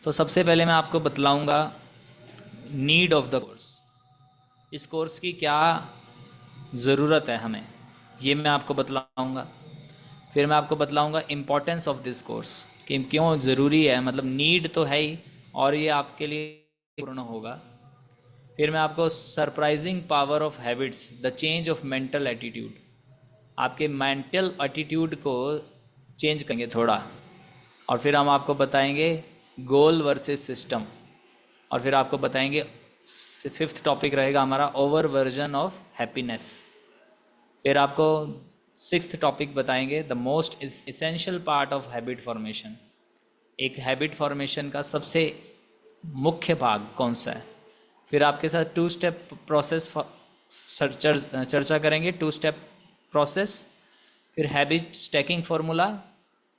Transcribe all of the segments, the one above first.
तो सबसे पहले मैं आपको बतलाऊंगा नीड ऑफ द कोर्स। इस कोर्स की क्या ज़रूरत है हमें, ये मैं आपको बतलाऊंगा। फिर मैं आपको बतलाऊंगा इम्पोर्टेंस ऑफ दिस कोर्स, कि क्यों ज़रूरी है, मतलब नीड तो है ही और ये आपके लिए पूर्ण होगा। फिर मैं आपको surprising power of habits, the change of mental attitude, आपके मेंटल एटीट्यूड को चेंज करेंगे थोड़ा। और फिर हम आपको बताएंगे गोल वर्सेस सिस्टम। और फिर आपको बताएंगे फिफ्थ टॉपिक रहेगा हमारा ओवर वर्जन ऑफ हैप्पीनेस। फिर आपको सिक्स्थ टॉपिक बताएंगे the most essential part of habit formation, एक हैबिट फॉर्मेशन का सबसे मुख्य भाग कौन सा है। फिर आपके साथ टू स्टेप प्रोसेस चर्चा करेंगे, टू स्टेप प्रोसेस। फिर हैबिट स्टैकिंग फार्मूला।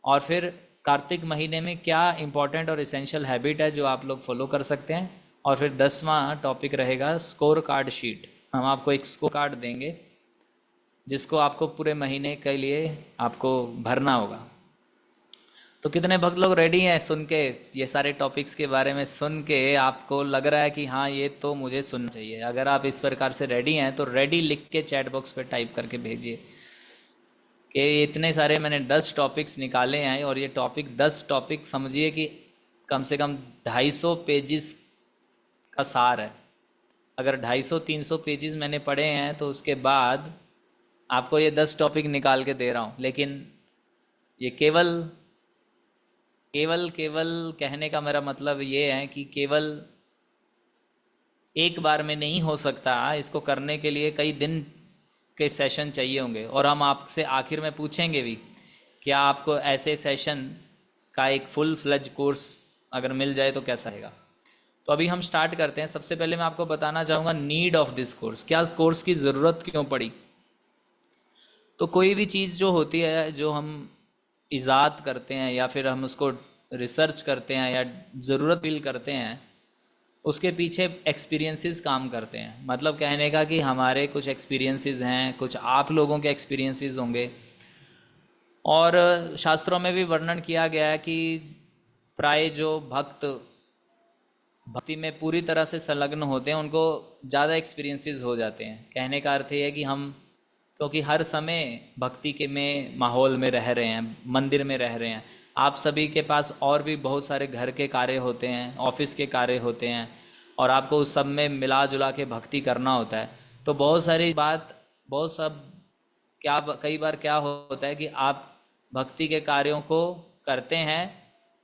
और फिर कार्तिक महीने में क्या इंपॉर्टेंट और इसेंशियल हैबिट है जो आप लोग फॉलो कर सकते हैं। और फिर 10वां टॉपिक रहेगा स्कोर कार्ड शीट। हम आपको एक स्कोर कार्ड देंगे जिसको आपको पूरे महीने के लिए आपको भरना होगा। तो कितने भक्त लोग रेडी हैं सुन के, ये सारे टॉपिक्स के बारे में सुन के आपको लग रहा है कि हाँ ये तो मुझे सुनना चाहिए। अगर आप इस प्रकार से रेडी हैं तो रेडी लिख के चैट बॉक्स पे टाइप करके भेजिए कि इतने सारे मैंने 10 टॉपिक्स निकाले हैं। और ये टॉपिक 10 टॉपिक समझिए कि कम से कम 250 पेजेस का सार है। अगर 250-300 पेजेस मैंने पढ़े हैं तो उसके बाद आपको ये 10 टॉपिक निकाल के दे रहा हूँ। लेकिन ये केवल केवल केवल कहने का मेरा मतलब ये है कि केवल एक बार में नहीं हो सकता, इसको करने के लिए कई दिन के सेशन चाहिए होंगे। और हम आपसे आखिर में पूछेंगे भी क्या आपको ऐसे सेशन का एक फुल फ्लेज कोर्स अगर मिल जाए तो कैसा रहेगा। तो अभी हम स्टार्ट करते हैं। सबसे पहले मैं आपको बताना चाहूँगा नीड ऑफ दिस कोर्स, क्या कोर्स की ज़रूरत क्यों पड़ी। तो कोई भी चीज़ जो होती है, जो हम इजाद करते हैं या फिर हम उसको रिसर्च करते हैं या ज़रूरत फील करते हैं, उसके पीछे एक्सपीरियंसेस काम करते हैं। मतलब कहने का कि हमारे कुछ एक्सपीरियंसेस हैं, कुछ आप लोगों के एक्सपीरियंसेस होंगे। और शास्त्रों में भी वर्णन किया गया है कि प्राय जो भक्त भक्ति में पूरी तरह से संलग्न होते हैं उनको ज़्यादा एक्सपीरियंसेस हो जाते हैं। कहने का अर्थ ये है कि हम क्योंकि हर समय भक्ति के में माहौल में रह रहे हैं, मंदिर में रह रहे हैं। आप सभी के पास और भी बहुत सारे घर के कार्य होते हैं, ऑफिस के कार्य होते हैं, और आपको उस सब में मिला जुला के भक्ति करना होता है। तो बहुत सारी बात, बहुत सब क्या कई बार क्या होता है कि आप भक्ति के कार्यों को करते हैं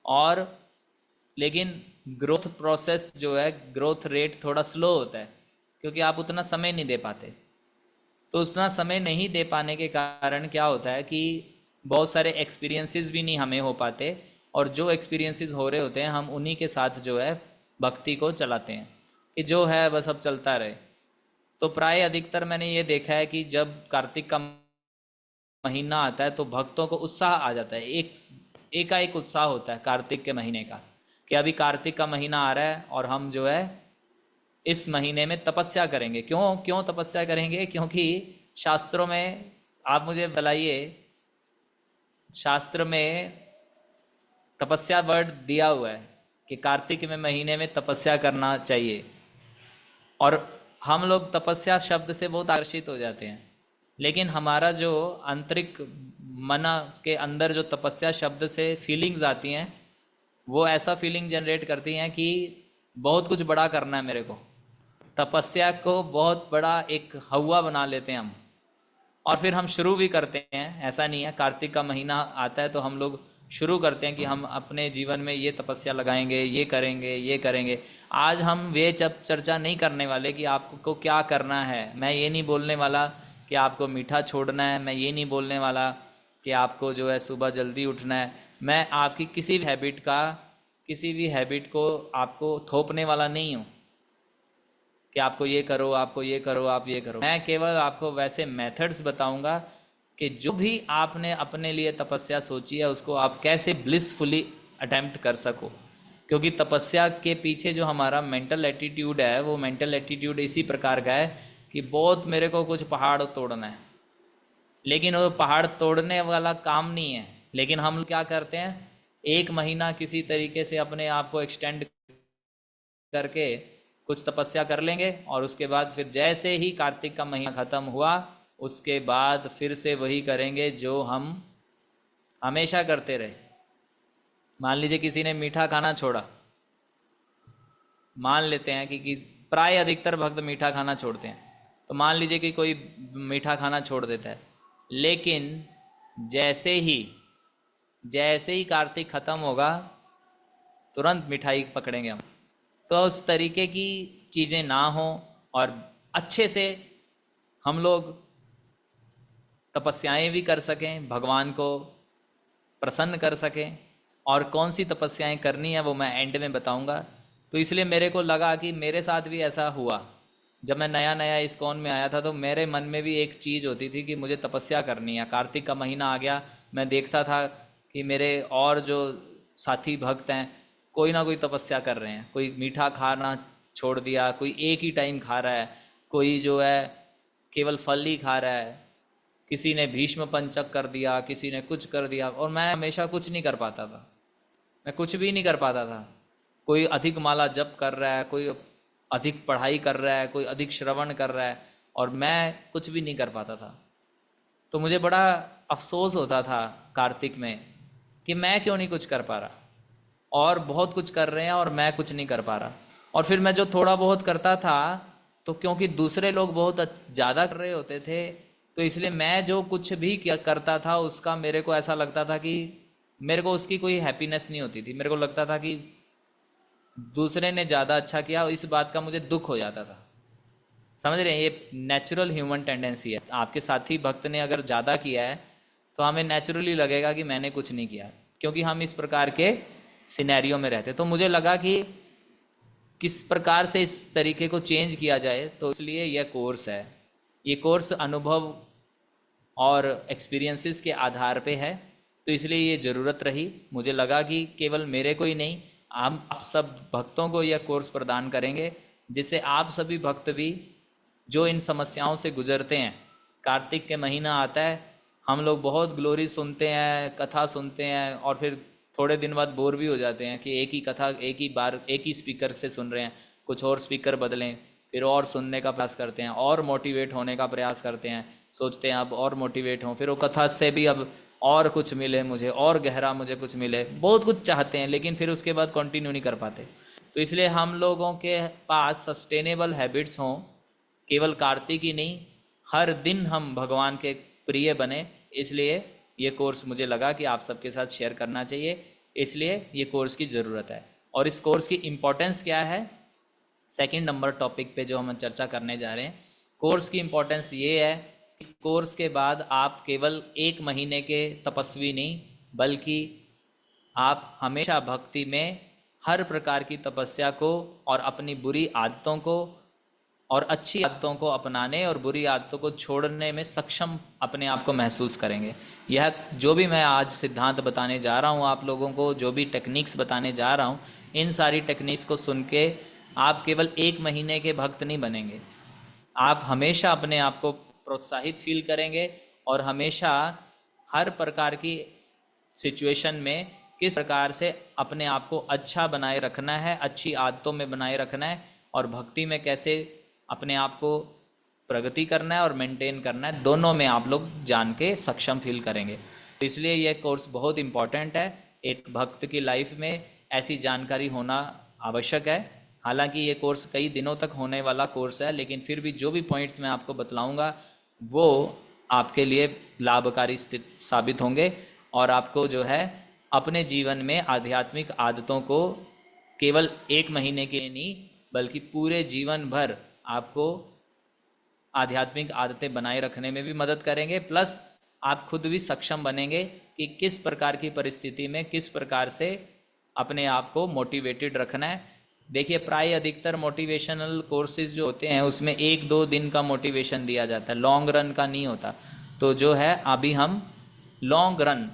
और लेकिन ग्रोथ प्रोसेस जो है, ग्रोथ रेट थोड़ा स्लो होता है क्योंकि आप उतना समय नहीं दे पाते। तो उतना समय नहीं दे पाने के कारण क्या होता है कि बहुत सारे एक्सपीरियंसेस भी नहीं हमें हो पाते। और जो एक्सपीरियंसेस हो रहे होते हैं हम उन्हीं के साथ जो है भक्ति को चलाते हैं कि जो है बस अब चलता रहे। तो प्राय अधिकतर मैंने ये देखा है कि जब कार्तिक का महीना आता है तो भक्तों को उत्साह आ जाता है, एकाएक उत्साह होता है कार्तिक के महीने का कि अभी कार्तिक का महीना आ रहा है और हम जो है इस महीने में तपस्या करेंगे। क्यों क्यों तपस्या करेंगे? क्योंकि शास्त्रों में, आप मुझे बताइए, शास्त्र में तपस्या वर्ड दिया हुआ है कि कार्तिक में महीने में तपस्या करना चाहिए। और हम लोग तपस्या शब्द से बहुत आकर्षित हो जाते हैं, लेकिन हमारा जो आंतरिक मन के अंदर जो तपस्या शब्द से फीलिंग्स आती हैं वो ऐसा फीलिंग जनरेट करती हैं कि बहुत कुछ बड़ा करना है मेरे को। तपस्या को बहुत बड़ा एक हवा बना लेते हैं हम, और फिर हम शुरू भी करते हैं। ऐसा नहीं है, कार्तिक का महीना आता है तो हम लोग शुरू करते हैं कि हम अपने जीवन में ये तपस्या लगाएंगे, ये करेंगे, ये करेंगे। आज हम वे चर्चा नहीं करने वाले कि आपको क्या करना है। मैं ये नहीं बोलने वाला कि आपको मीठा छोड़ना है, मैं ये नहीं बोलने वाला कि आपको जो है सुबह जल्दी उठना है। मैं आपकी किसी भी हैबिट को आपको थोपने वाला नहीं हूँ कि आपको ये करो, आपको ये करो, आप ये करो। मैं केवल आपको वैसे मेथड्स बताऊंगा कि जो भी आपने अपने लिए तपस्या सोची है उसको आप कैसे ब्लिसफुली अटेम्प्ट कर सको। क्योंकि तपस्या के पीछे जो हमारा मेंटल एटीट्यूड है वो मेंटल एटीट्यूड इसी प्रकार का है कि बहुत मेरे को कुछ पहाड़ तोड़ना है, लेकिन वो पहाड़ तोड़ने वाला काम नहीं है। लेकिन हम क्या करते हैं, 1 महीना किसी तरीके से अपने आप को एक्सटेंड करके कुछ तपस्या कर लेंगे, और उसके बाद फिर जैसे ही कार्तिक का महीना ख़त्म हुआ उसके बाद फिर से वही करेंगे जो हम हमेशा करते रहे। मान लीजिए किसी ने मीठा खाना छोड़ा, मान लेते हैं कि प्राय अधिकतर भक्त मीठा खाना छोड़ते हैं, तो मान लीजिए कि कोई मीठा खाना छोड़ देता है, लेकिन जैसे ही कार्तिक ख़त्म होगा तुरंत मिठाई पकड़ेंगे हम। तो उस तरीके की चीज़ें ना हो और अच्छे से हम लोग तपस्याएं भी कर सकें, भगवान को प्रसन्न कर सकें। और कौन सी तपस्याएं करनी है वो मैं एंड में बताऊंगा। तो इसलिए मेरे को लगा कि मेरे साथ भी ऐसा हुआ। जब मैं नया नया इस्कॉन में आया था तो मेरे मन में भी एक चीज़ होती थी कि मुझे तपस्या करनी है। कार्तिक का महीना आ गया, मैं देखता था कि मेरे और जो साथी भक्त हैं कोई ना कोई तपस्या कर रहे हैं। कोई मीठा खाना छोड़ दिया, कोई एक ही टाइम खा रहा है, कोई जो है केवल फल ही खा रहा है, किसी ने भीष्म पंचक कर दिया, किसी ने कुछ कर दिया, और मैं हमेशा कुछ नहीं कर पाता था। मैं कुछ भी नहीं कर पाता था। कोई अधिक माला जप कर रहा है, कोई अधिक पढ़ाई कर रहा है, कोई अधिक श्रवण कर रहा है, और मैं कुछ भी नहीं कर पाता था। तो मुझे बड़ा अफसोस होता था कार्तिक में कि मैं क्यों नहीं कुछ कर पा रहा, और बहुत कुछ कर रहे हैं और मैं कुछ नहीं कर पा रहा। और फिर मैं जो थोड़ा बहुत करता था, तो क्योंकि दूसरे लोग बहुत ज़्यादा कर रहे होते थे, तो इसलिए मैं जो कुछ भी करता था उसका मेरे को ऐसा लगता था कि मेरे को उसकी कोई हैप्पीनेस नहीं होती थी। मेरे को लगता था कि दूसरे ने ज़्यादा अच्छा किया, इस बात का मुझे दुख हो जाता था। समझ रहे हैं, ये नेचुरल ह्यूमन टेंडेंसी है। आपके साथी भक्त ने अगर ज़्यादा किया है तो हमें नेचुरली लगेगा कि मैंने कुछ नहीं किया, क्योंकि हम इस प्रकार के सिनेरियो में रहते। तो मुझे लगा कि किस प्रकार से इस तरीके को चेंज किया जाए, तो इसलिए यह कोर्स है। ये कोर्स अनुभव और एक्सपीरियंसेस के आधार पे है, तो इसलिए ये ज़रूरत रही। मुझे लगा कि केवल मेरे को ही नहीं, आप सब भक्तों को यह कोर्स प्रदान करेंगे, जिससे आप सभी भक्त भी जो इन समस्याओं से गुजरते हैं। कार्तिक के महीना आता है, हम लोग बहुत ग्लोरी सुनते हैं, कथा सुनते हैं, और फिर थोड़े दिन बाद बोर भी हो जाते हैं कि एक ही कथा एक ही बार एक ही स्पीकर से सुन रहे हैं, कुछ और स्पीकर बदलें, फिर और सुनने का प्रयास करते हैं, और मोटिवेट होने का प्रयास करते हैं, सोचते हैं अब और मोटिवेट हों, फिर वो कथा से भी अब और कुछ मिले मुझे, और गहरा मुझे कुछ मिले, बहुत कुछ चाहते हैं, लेकिन फिर उसके बाद कंटिन्यू नहीं कर पाते। तो इसलिए हम लोगों के पास सस्टेनेबल हैबिट्स हों, केवल कार्तिक ही नहीं, हर दिन हम भगवान के प्रिय बने। इसलिए ये कोर्स मुझे लगा कि आप सबके साथ शेयर करना चाहिए, इसलिए ये कोर्स की ज़रूरत है। और इस कोर्स की इम्पोर्टेंस क्या है, सेकंड नंबर टॉपिक पे जो हम चर्चा करने जा रहे हैं, कोर्स की इम्पोर्टेंस ये है, इस कोर्स के बाद आप केवल 1 महीने के तपस्वी नहीं, बल्कि आप हमेशा भक्ति में हर प्रकार की तपस्या को और अपनी बुरी आदतों को और अच्छी आदतों को अपनाने और बुरी आदतों को छोड़ने में सक्षम अपने आप को महसूस करेंगे। यह जो भी मैं आज सिद्धांत बताने जा रहा हूँ आप लोगों को, जो भी टेक्निक्स बताने जा रहा हूँ, इन सारी टेक्निक्स को सुन के आप केवल 1 महीने के भक्त नहीं बनेंगे। आप हमेशा अपने आप को प्रोत्साहित फील करेंगे, और हमेशा हर प्रकार की सिचुएशन में किस प्रकार से अपने आप को अच्छा बनाए रखना है, अच्छी आदतों में बनाए रखना है, और भक्ति में कैसे अपने आप को प्रगति करना है और मेंटेन करना है, दोनों में आप लोग जान के सक्षम फील करेंगे। तो इसलिए यह कोर्स बहुत इम्पॉर्टेंट है। एक भक्त की लाइफ में ऐसी जानकारी होना आवश्यक है। हालांकि ये कोर्स कई दिनों तक होने वाला कोर्स है, लेकिन फिर भी जो भी पॉइंट्स मैं आपको बतलाऊंगा वो आपके लिए लाभकारी साबित होंगे, और आपको जो है अपने जीवन में आध्यात्मिक आदतों को केवल 1 महीने के लिए नहीं, बल्कि पूरे जीवन भर आपको आध्यात्मिक आदतें बनाए रखने में भी मदद करेंगे। प्लस आप खुद भी सक्षम बनेंगे कि किस प्रकार की परिस्थिति में किस प्रकार से अपने आप को मोटिवेटेड रखना है। देखिए, प्राय अधिकतर मोटिवेशनल कोर्सेज जो होते हैं उसमें 1-2 दिन का मोटिवेशन दिया जाता है, लॉन्ग रन का नहीं होता। तो जो है अभी हम लॉन्ग रन,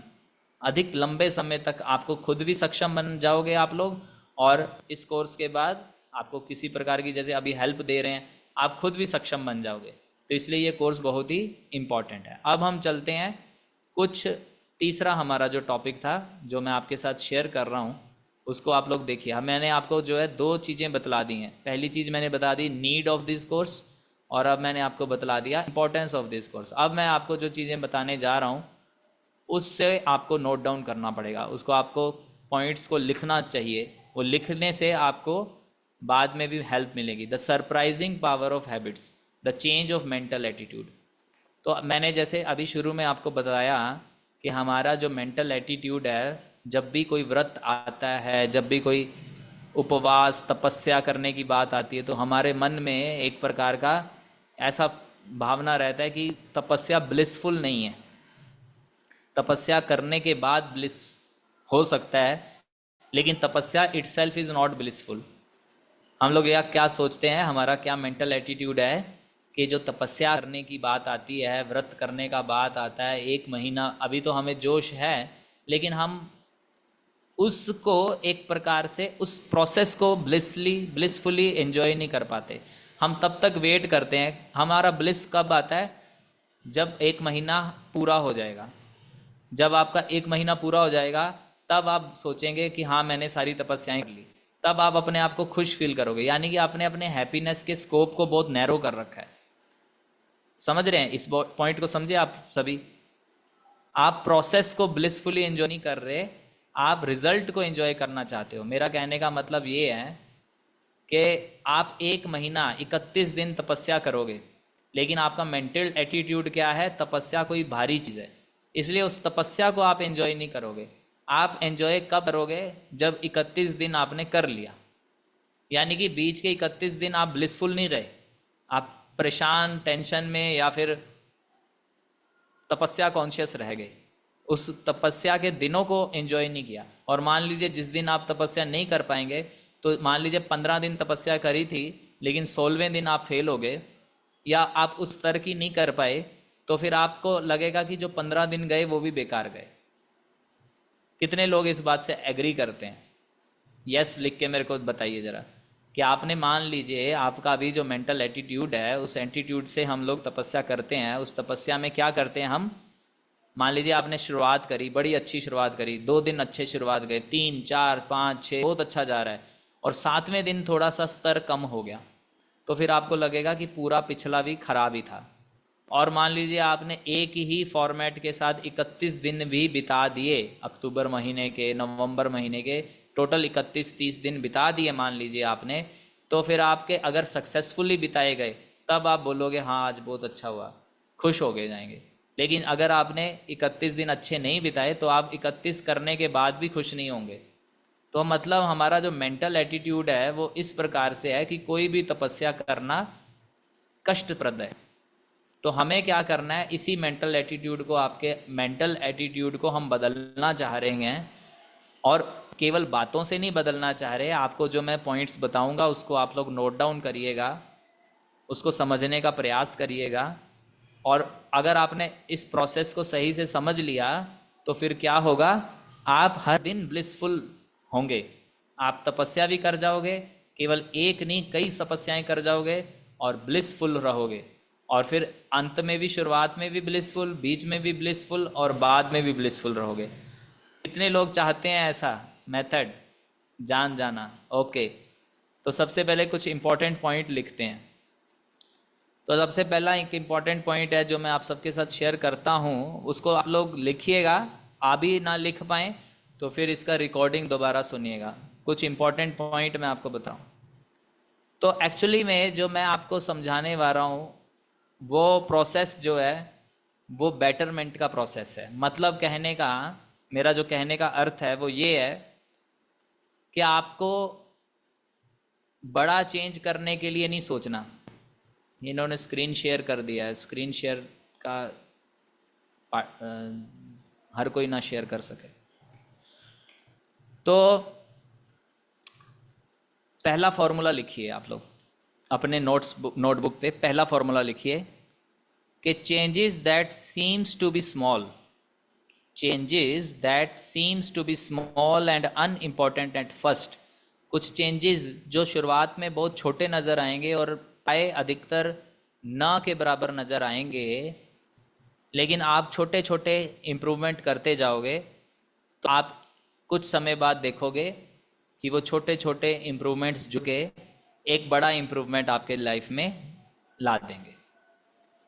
अधिक लंबे समय तक आपको खुद भी सक्षम बन जाओगे आप लोग, और इस कोर्स के बाद आपको किसी प्रकार की, जैसे अभी हेल्प दे रहे हैं, आप खुद भी सक्षम बन जाओगे। तो इसलिए ये कोर्स बहुत ही इम्पॉर्टेंट है। अब हम चलते हैं कुछ तीसरा हमारा जो टॉपिक था जो मैं आपके साथ शेयर कर रहा हूँ उसको आप लोग देखिए। मैंने आपको जो है दो चीज़ें बतला दी हैं। पहली चीज़ मैंने बता दी नीड ऑफ दिस कोर्स, और अब मैंने आपको बतला दिया इंपॉर्टेंस ऑफ दिस कोर्स। अब मैं आपको जो चीज़ें बताने जा रहा हूँ उससे आपको नोट डाउन करना पड़ेगा, उसको आपको पॉइंट्स को लिखना चाहिए। वो लिखने से आपको बाद में भी हेल्प मिलेगी। The surprising power of habits, the change of mental attitude. तो मैंने जैसे अभी शुरू में आपको बताया कि हमारा जो मेंटल एटीट्यूड है, जब भी कोई व्रत आता है, जब भी कोई उपवास तपस्या करने की बात आती है, तो हमारे मन में एक प्रकार का ऐसा भावना रहता है कि तपस्या ब्लिसफुल नहीं है। तपस्या करने के बाद ब्लिस हो सकता है, लेकिन तपस्या इटसेल्फ इज़ नॉट ब्लिसफुल। हम लोग यह क्या सोचते हैं, हमारा क्या मेंटल एटीट्यूड है कि जो तपस्या करने की बात आती है, व्रत करने का बात आता है, 1 महीना अभी तो हमें जोश है, लेकिन हम उसको एक प्रकार से उस प्रोसेस को ब्लिसफुली एंजॉय नहीं कर पाते। हम तब तक वेट करते हैं। हमारा ब्लिस कब आता है? जब 1 महीना पूरा हो जाएगा। जब आपका 1 महीना पूरा हो जाएगा तब आप सोचेंगे कि हाँ मैंने सारी तपस्याएं कर ली। तब आप अपने आप को खुश फील करोगे, यानी कि आपने अपने हैप्पीनेस के स्कोप को बहुत नैरो कर रखा है। समझ रहे हैं इस पॉइंट को? समझे आप सभी? आप प्रोसेस को ब्लिसफुली एंजॉय नहीं कर रहे, आप रिजल्ट को एंजॉय करना चाहते हो। मेरा कहने का मतलब ये है कि आप 1 महीना 31 दिन तपस्या करोगे, लेकिन आपका मेंटल एटीट्यूड क्या है? तपस्या कोई भारी चीज़ है, इसलिए उस तपस्या को आप एंजॉय नहीं करोगे। आप एंजॉय कब करोगे? जब 31 दिन आपने कर लिया, यानी कि बीच के 31 दिन आप ब्लिसफुल नहीं रहे, आप परेशान, टेंशन में, या फिर तपस्या कॉन्शियस रह गए। उस तपस्या के दिनों को एंजॉय नहीं किया। और मान लीजिए जिस दिन आप तपस्या नहीं कर पाएंगे, तो मान लीजिए 15 दिन तपस्या करी थी, लेकिन 16वें दिन आप फेल हो गए या आप उस स्तर की नहीं कर पाए, तो फिर आपको लगेगा कि जो 15 दिन गए वो भी बेकार गए। कितने लोग इस बात से एग्री करते हैं? यस लिख के मेरे को बताइए ज़रा कि आपने, मान लीजिए आपका अभी जो मेंटल एटीट्यूड है, उस एटीट्यूड से हम लोग तपस्या करते हैं। उस तपस्या में क्या करते हैं हम? मान लीजिए आपने शुरुआत करी, बड़ी अच्छी शुरुआत करी, 2 दिन अच्छे शुरुआत गए, 3 4 5 6 बहुत अच्छा जा रहा है, और 7वें दिन थोड़ा सा स्तर कम हो गया, तो फिर आपको लगेगा कि पूरा पिछला भी खराब ही था। और मान लीजिए आपने एक ही फॉर्मेट के साथ 31 दिन भी बिता दिए, अक्टूबर महीने के, नवंबर महीने के, टोटल 31-30 दिन बिता दिए मान लीजिए आपने, तो फिर आपके अगर सक्सेसफुली बिताए गए तब आप बोलोगे हाँ आज बहुत अच्छा हुआ, खुश हो गए जाएंगे। लेकिन अगर आपने 31 दिन अच्छे नहीं बिताए तो आप 31 करने के बाद भी खुश नहीं होंगे। तो मतलब हमारा जो मेंटल एटीट्यूड है वो इस प्रकार से है कि कोई भी तपस्या करना कष्टप्रद है। तो हमें क्या करना है? इसी मेंटल एटीट्यूड को, आपके मेंटल एटीट्यूड को हम बदलना चाह रहे हैं, और केवल बातों से नहीं बदलना चाह रहे। आपको जो मैं पॉइंट्स बताऊंगा उसको आप लोग नोट डाउन करिएगा, उसको समझने का प्रयास करिएगा, और अगर आपने इस प्रोसेस को सही से समझ लिया तो फिर क्या होगा? आप हर दिन ब्लिसफुल होंगे। आप तपस्या भी कर जाओगे, केवल एक नहीं कई तपस्याएं कर जाओगे और ब्लिसफुल रहोगे। और फिर अंत में भी, शुरुआत में भी ब्लिसफुल, बीच में भी ब्लिसफुल, और बाद में भी ब्लिसफुल रहोगे। कितने लोग चाहते हैं ऐसा मेथड जान जाना? ओके, तो सबसे पहले कुछ इंपॉर्टेंट पॉइंट लिखते हैं। तो सबसे पहला एक इम्पॉर्टेंट पॉइंट है जो मैं आप सबके साथ शेयर करता हूँ, उसको आप लोग लिखिएगा। आप भी ना लिख पाएँ तो फिर इसका रिकॉर्डिंग दोबारा सुनिएगा। कुछ इम्पॉर्टेंट पॉइंट मैं आपको बताऊँ तो एक्चुअली में जो मैं आपको समझाने वाला हूँ वो प्रोसेस जो है वो बेटरमेंट का प्रोसेस है। मतलब कहने का, मेरा जो कहने का अर्थ है वो ये है कि आपको बड़ा चेंज करने के लिए नहीं सोचना। इन्होंने स्क्रीन शेयर कर दिया है, स्क्रीन शेयर का हर कोई ना शेयर कर सके। तो पहला फॉर्मूला लिखिए आप लोग अपने नोटबुक पे। पहला फॉर्मूला लिखिए कि changes that seems to be small, changes that seems to be small and unimportant at first. कुछ चेंजेस जो शुरुआत में बहुत छोटे नज़र आएंगे और पाए अधिकतर न के बराबर नज़र आएंगे, लेकिन आप छोटे छोटे इम्प्रूवमेंट करते जाओगे तो आप कुछ समय बाद देखोगे कि वो छोटे छोटे इम्प्रूवमेंट्स जो के एक बड़ा इम्प्रूवमेंट आपके लाइफ में ला देंगे।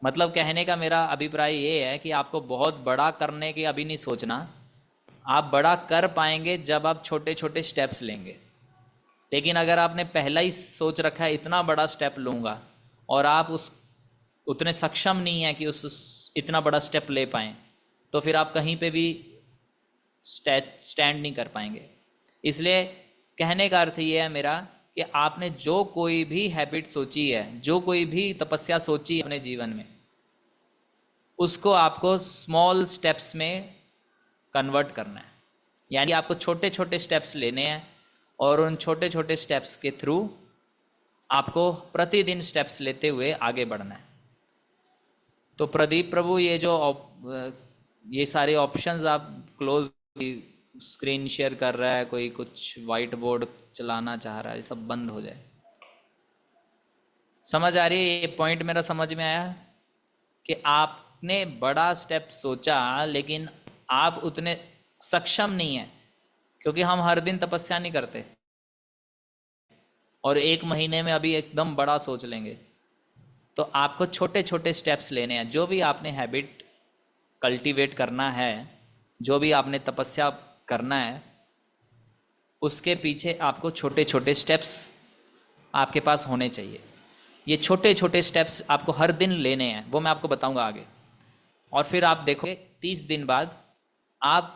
मतलब कहने का मेरा अभिप्राय ये है कि आपको बहुत बड़ा करने की अभी नहीं सोचना, आप बड़ा कर पाएंगे जब आप छोटे छोटे स्टेप्स लेंगे। लेकिन अगर आपने पहला ही सोच रखा है इतना बड़ा स्टेप लूँगा और आप उस उतने सक्षम नहीं है कि उस इतना बड़ा स्टेप ले पाएँ, तो फिर आप कहीं पे भी स्टैंड नहीं कर पाएंगे। इसलिए कहने का अर्थ ये है मेरा कि आपने जो कोई भी हैबिट सोची है, जो कोई भी तपस्या सोची है अपने जीवन में, उसको आपको स्मॉल स्टेप्स में कन्वर्ट करना है। यानी आपको छोटे छोटे स्टेप्स लेने हैं और उन छोटे छोटे स्टेप्स के थ्रू आपको प्रतिदिन स्टेप्स लेते हुए आगे बढ़ना है। तो प्रदीप प्रभु, ये सारे ऑप्शंस आप क्लोज स्क्रीन शेयर कर रहा है, कोई कुछ वाइट बोर्ड चलाना चाह रहा है, ये सब बंद हो जाए। समझ आ रही है? ये पॉइंट मेरा समझ में आया कि आपने बड़ा स्टेप सोचा लेकिन आप उतने सक्षम नहीं है, क्योंकि हम हर दिन तपस्या नहीं करते और एक महीने में अभी एकदम बड़ा सोच लेंगे। तो आपको छोटे छोटे स्टेप्स लेने हैं। जो भी आपने हैबिट कल्टीवेट करना है, जो भी आपने तपस्या करना है, उसके पीछे आपको छोटे छोटे स्टेप्स आपके पास होने चाहिए। ये छोटे छोटे स्टेप्स आपको हर दिन लेने हैं, वो मैं आपको बताऊंगा आगे। और फिर आप देखोगे 30 दिन बाद आप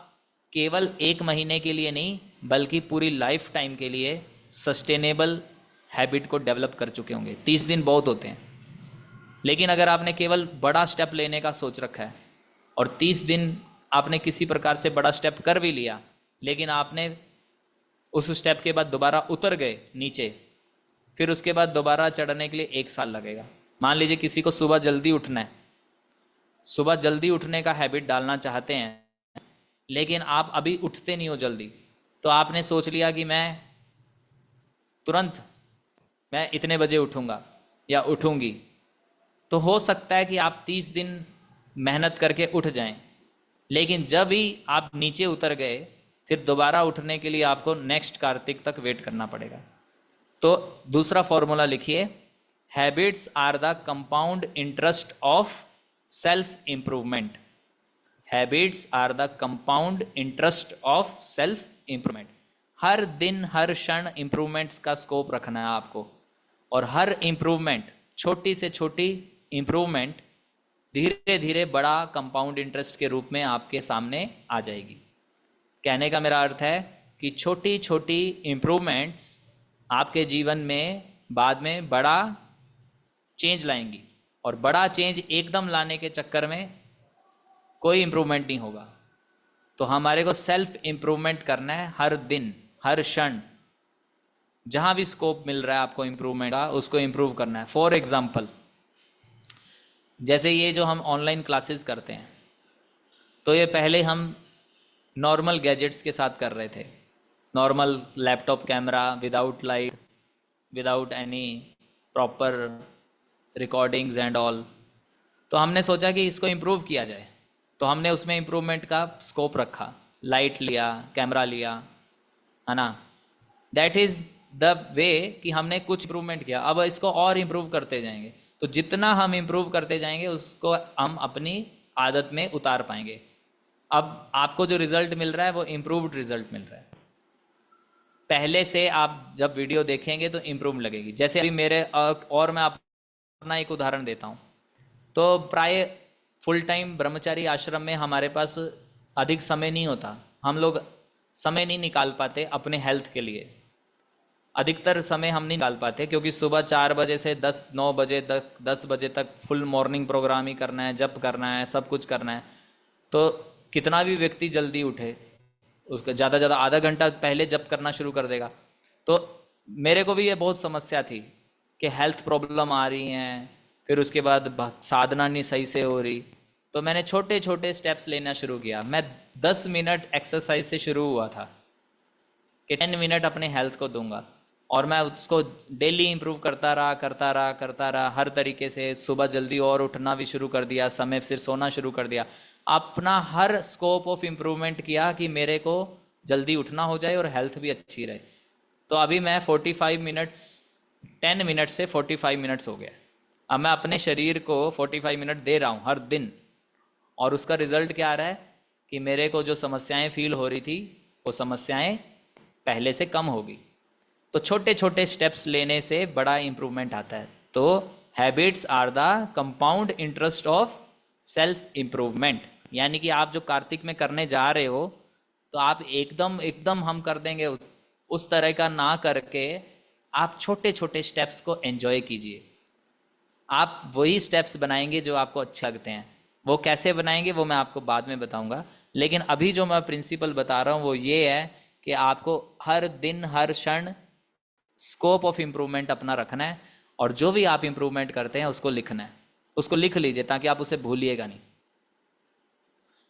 केवल एक महीने के लिए नहीं बल्कि पूरी लाइफ टाइम के लिए सस्टेनेबल हैबिट को डेवलप कर चुके होंगे। 30 दिन बहुत होते हैं, लेकिन अगर आपने केवल बड़ा स्टेप लेने का सोच रखा है और 30 दिन आपने किसी प्रकार से बड़ा स्टेप कर भी लिया, लेकिन आपने उस स्टेप के बाद दोबारा उतर गए नीचे, फिर उसके बाद दोबारा चढ़ने के लिए 1 साल लगेगा। मान लीजिए किसी को सुबह जल्दी उठना है, सुबह जल्दी उठने का हैबिट डालना चाहते हैं, लेकिन आप अभी उठते नहीं हो जल्दी, तो आपने सोच लिया कि मैं इतने बजे उठूंगा या उठूंगी, तो हो सकता है कि आप 30 दिन मेहनत करके उठ जाएं, लेकिन जब ही आप नीचे उतर गए फिर दोबारा उठने के लिए आपको नेक्स्ट कार्तिक तक वेट करना पड़ेगा। तो दूसरा फॉर्मूला लिखिए, habits are the compound interest of self improvement. Habits are the compound interest of self improvement. हर दिन हर क्षण इंप्रूवमेंट्स का स्कोप रखना है आपको, और हर इंप्रूवमेंट, छोटी से छोटी इंप्रूवमेंट धीरे धीरे बड़ा कंपाउंड इंटरेस्ट के रूप में आपके सामने आ जाएगी। कहने का मेरा अर्थ है कि छोटी छोटी इंप्रूवमेंट्स आपके जीवन में बाद में बड़ा चेंज लाएंगी, और बड़ा चेंज एकदम लाने के चक्कर में कोई इंप्रूवमेंट नहीं होगा। तो हमारे को सेल्फ इंप्रूवमेंट करना है, हर दिन हर क्षण जहाँ भी स्कोप मिल रहा है आपको इंप्रूवमेंट का, उसको इंप्रूव करना है। फॉर एग्जाम्पल, जैसे ये जो हम ऑनलाइन क्लासेस करते हैं, तो ये पहले हम नॉर्मल गैजेट्स के साथ कर रहे थे, normal laptop camera, without light, without any proper recordings and all. तो हमने सोचा कि इसको इम्प्रूव किया जाए, तो हमने उसमें इम्प्रूवमेंट का स्कोप रखा, लाइट लिया, कैमरा लिया, है ना। दैट इज़ द वे कि हमने कुछ इम्प्रूवमेंट किया, अब इसको और इम्प्रूव करते जाएंगे। तो जितना हम इम्प्रूव करते जाएंगे उसको हम अपनी आदत में उतार पाएंगे। अब आपको जो रिजल्ट मिल रहा है वो इम्प्रूव्ड रिजल्ट मिल रहा है। पहले से आप जब वीडियो देखेंगे तो इम्प्रूव लगेगी। जैसे अभी मेरे और मैं अपना एक उदाहरण देता हूँ, तो प्राय फुल टाइम ब्रह्मचारी आश्रम में हमारे पास अधिक समय नहीं होता, हम लोग समय नहीं निकाल पाते अपने हेल्थ के लिए। अधिकतर समय हम नहीं निकाल पाते क्योंकि सुबह 4 बजे से 9 बजे तक 10 बजे तक फुल मॉर्निंग प्रोग्राम ही करना है, जप करना है, सब कुछ करना है। तो कितना भी व्यक्ति जल्दी उठे, उसका ज़्यादा ज़्यादा आधा घंटा पहले जप करना शुरू कर देगा। तो मेरे को भी ये बहुत समस्या थी कि हेल्थ प्रॉब्लम आ रही हैं, फिर उसके बाद साधना नहीं सही से हो रही। तो मैंने छोटे छोटे स्टेप्स लेना शुरू किया। मैं 10 मिनट एक्सरसाइज से शुरू हुआ था कि 10 मिनट अपने हेल्थ को दूंगा, और मैं उसको डेली इम्प्रूव करता रहा हर तरीके से। सुबह जल्दी और उठना भी शुरू कर दिया, समय से सोना शुरू कर दिया, अपना हर स्कोप ऑफ इम्प्रूवमेंट किया कि मेरे को जल्दी उठना हो जाए और हेल्थ भी अच्छी रहे। तो अभी मैं 45 मिनट्स, 10 मिनट से 45 मिनट्स हो गया। अब मैं अपने शरीर को 45 मिनट दे रहा हूँ हर दिन, और उसका रिजल्ट क्या आ रहा है कि मेरे को जो समस्याएं फील हो रही थी वो समस्याएं पहले से कम होगी। तो छोटे छोटे स्टेप्स लेने से बड़ा इंप्रूवमेंट आता है। तो habits are the compound interest of self improvement, यानी कि आप जो कार्तिक में करने जा रहे हो, तो आप एकदम एकदम हम कर देंगे उस तरह का ना करके आप छोटे छोटे स्टेप्स को एंजॉय कीजिए। आप वही स्टेप्स बनाएंगे जो आपको अच्छे लगते हैं। वो कैसे बनाएंगे वो मैं आपको बाद में बताऊंगा, लेकिन अभी जो मैं प्रिंसिपल बता रहा हूँ वो ये है कि आपको हर दिन हर क्षण स्कोप ऑफ इम्प्रूवमेंट अपना रखना है, और जो भी आप इम्प्रूवमेंट करते हैं उसको लिखना है। उसको लिख लीजिए ताकि आप उसे भूलिएगा नहीं।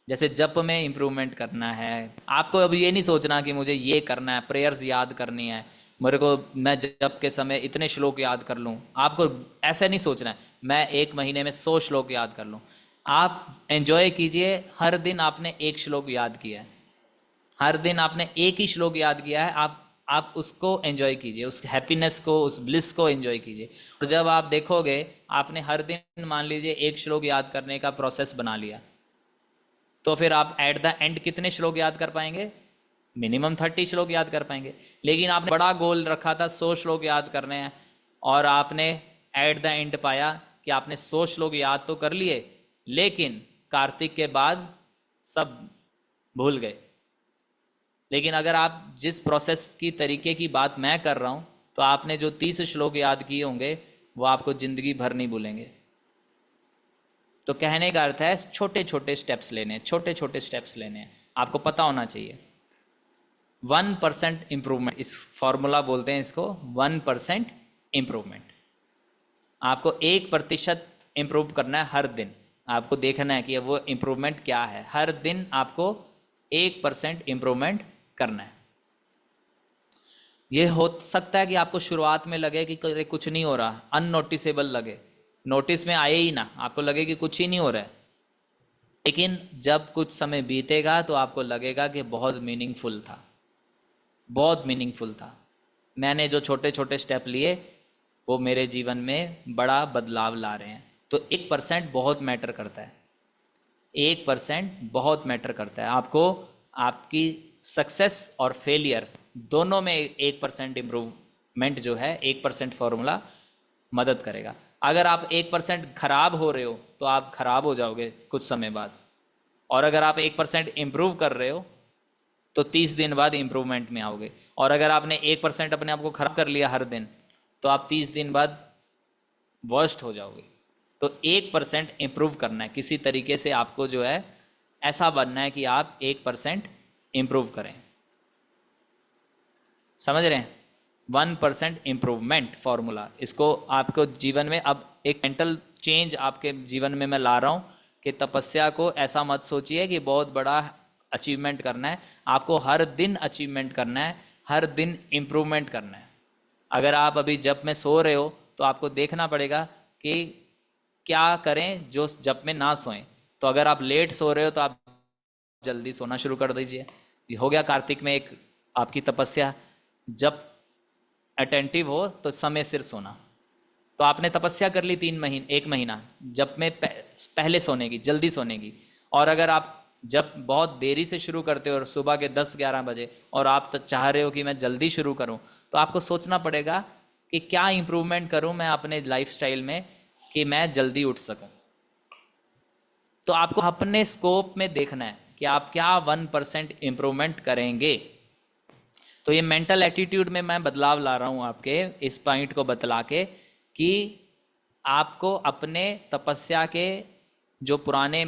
जैसे जप में इम्प्रूवमेंट करना है, आपको अब ये नहीं सोचना कि मुझे ये करना है, प्रेयर्स याद करनी है मेरे को, मैं जप के समय इतने श्लोक याद कर लूँ। आपको ऐसे नहीं सोचना है मैं 1 महीने में 100 श्लोक याद कर लूँ। आप एंजॉय कीजिए, हर दिन आपने एक श्लोक याद किया है, हर दिन आपने एक ही श्लोक याद किया है, आप उसको एंजॉय कीजिए, उस हैप्पीनेस को, उस ब्लिस को एंजॉय कीजिए। और जब आप देखोगे आपने हर दिन मान लीजिए एक श्लोक याद करने का प्रोसेस बना लिया, तो फिर आप एट द एंड कितने श्लोक याद कर पाएंगे? मिनिमम 30 श्लोक याद कर पाएंगे। लेकिन आपने बड़ा गोल रखा था 100 श्लोक याद करने हैं, और आपने एट द एंड पाया कि आपने 100 श्लोक याद तो कर लिए, लेकिन कार्तिक के बाद सब भूल गए। लेकिन अगर आप जिस प्रोसेस की तरीके की बात मैं कर रहा हूँ, तो आपने जो 30 श्लोक याद किए होंगे वो आपको जिंदगी भर नहीं भूलेंगे। तो कहने का अर्थ है छोटे छोटे स्टेप्स लेने, छोटे छोटे स्टेप्स लेने हैं, आपको पता होना चाहिए। 1% इम्प्रूवमेंट, इस फॉर्मूला बोलते हैं इसको 1% इम्प्रूवमेंट। आपको 1% इम्प्रूव करना है हर दिन। आपको देखना है कि वो इम्प्रूवमेंट क्या है। हर दिन आपको 1% इम्प्रूवमेंट करना है। ये हो सकता है कि आपको शुरुआत में लगे कि कुछ नहीं हो रहा, अननोटिसेबल लगे, नोटिस में आए ही ना, आपको लगे कि कुछ ही नहीं हो रहा है। लेकिन जब कुछ समय बीतेगा तो आपको लगेगा कि बहुत मीनिंगफुल था, बहुत मीनिंगफुल था। मैंने जो छोटे छोटे स्टेप लिए वो मेरे जीवन में बड़ा बदलाव ला रहे हैं। तो 1% बहुत मैटर करता है, 1% बहुत मैटर करता है। आपको आपकी सक्सेस और फेलियर दोनों में 1% इम्प्रूवमेंट जो है, 1% फॉर्मूला मदद करेगा। अगर आप 1% खराब हो रहे हो तो आप खराब हो जाओगे कुछ समय बाद, और अगर आप 1% इम्प्रूव कर रहे हो तो 30 दिन बाद इम्प्रूवमेंट में आओगे। और अगर आपने 1% अपने आप को खराब कर लिया हर दिन, तो आप 30 दिन बाद वर्स्ट हो जाओगे। तो 1% इम्प्रूव करना है किसी तरीके से, आपको जो है ऐसा बनना है कि आप 1% इम्प्रूव करें। समझ रहे हैं? 1% इम्प्रूवमेंट फॉर्मूला, इसको आपको जीवन में, अब एक मेंटल चेंज आपके जीवन में मैं ला रहा हूँ कि तपस्या को ऐसा मत सोचिए कि बहुत बड़ा अचीवमेंट करना है। आपको हर दिन अचीवमेंट करना है, हर दिन इम्प्रूवमेंट करना है। अगर आप अभी जप में सो रहे हो तो आपको देखना पड़ेगा कि क्या करें जो जप में ना सोएं। तो अगर आप लेट सो रहे हो तो आप जल्दी सोना शुरू कर दीजिए। ये हो गया कार्तिक में एक आपकी तपस्या। जब अटेंटिव हो तो समय सिर सोना। तो आपने तपस्या कर ली 1 महीना जब में पहले सोने की, जल्दी सोने की। और अगर आप जब बहुत देरी से शुरू करते हो और सुबह के 10-11 बजे, और आप तो चाह रहे हो कि मैं जल्दी शुरू करूं, तो आपको सोचना पड़ेगा कि क्या इंप्रूवमेंट करूं मैं अपने लाइफस्टाइल में कि मैं जल्दी उठ सकूं। तो आपको अपने स्कोप में देखना है कि आप क्या 1% इम्प्रूवमेंट करेंगे। तो ये मेंटल एटीट्यूड में मैं बदलाव ला रहा हूं आपके इस पॉइंट को बतला के कि आपको अपने तपस्या के जो पुराने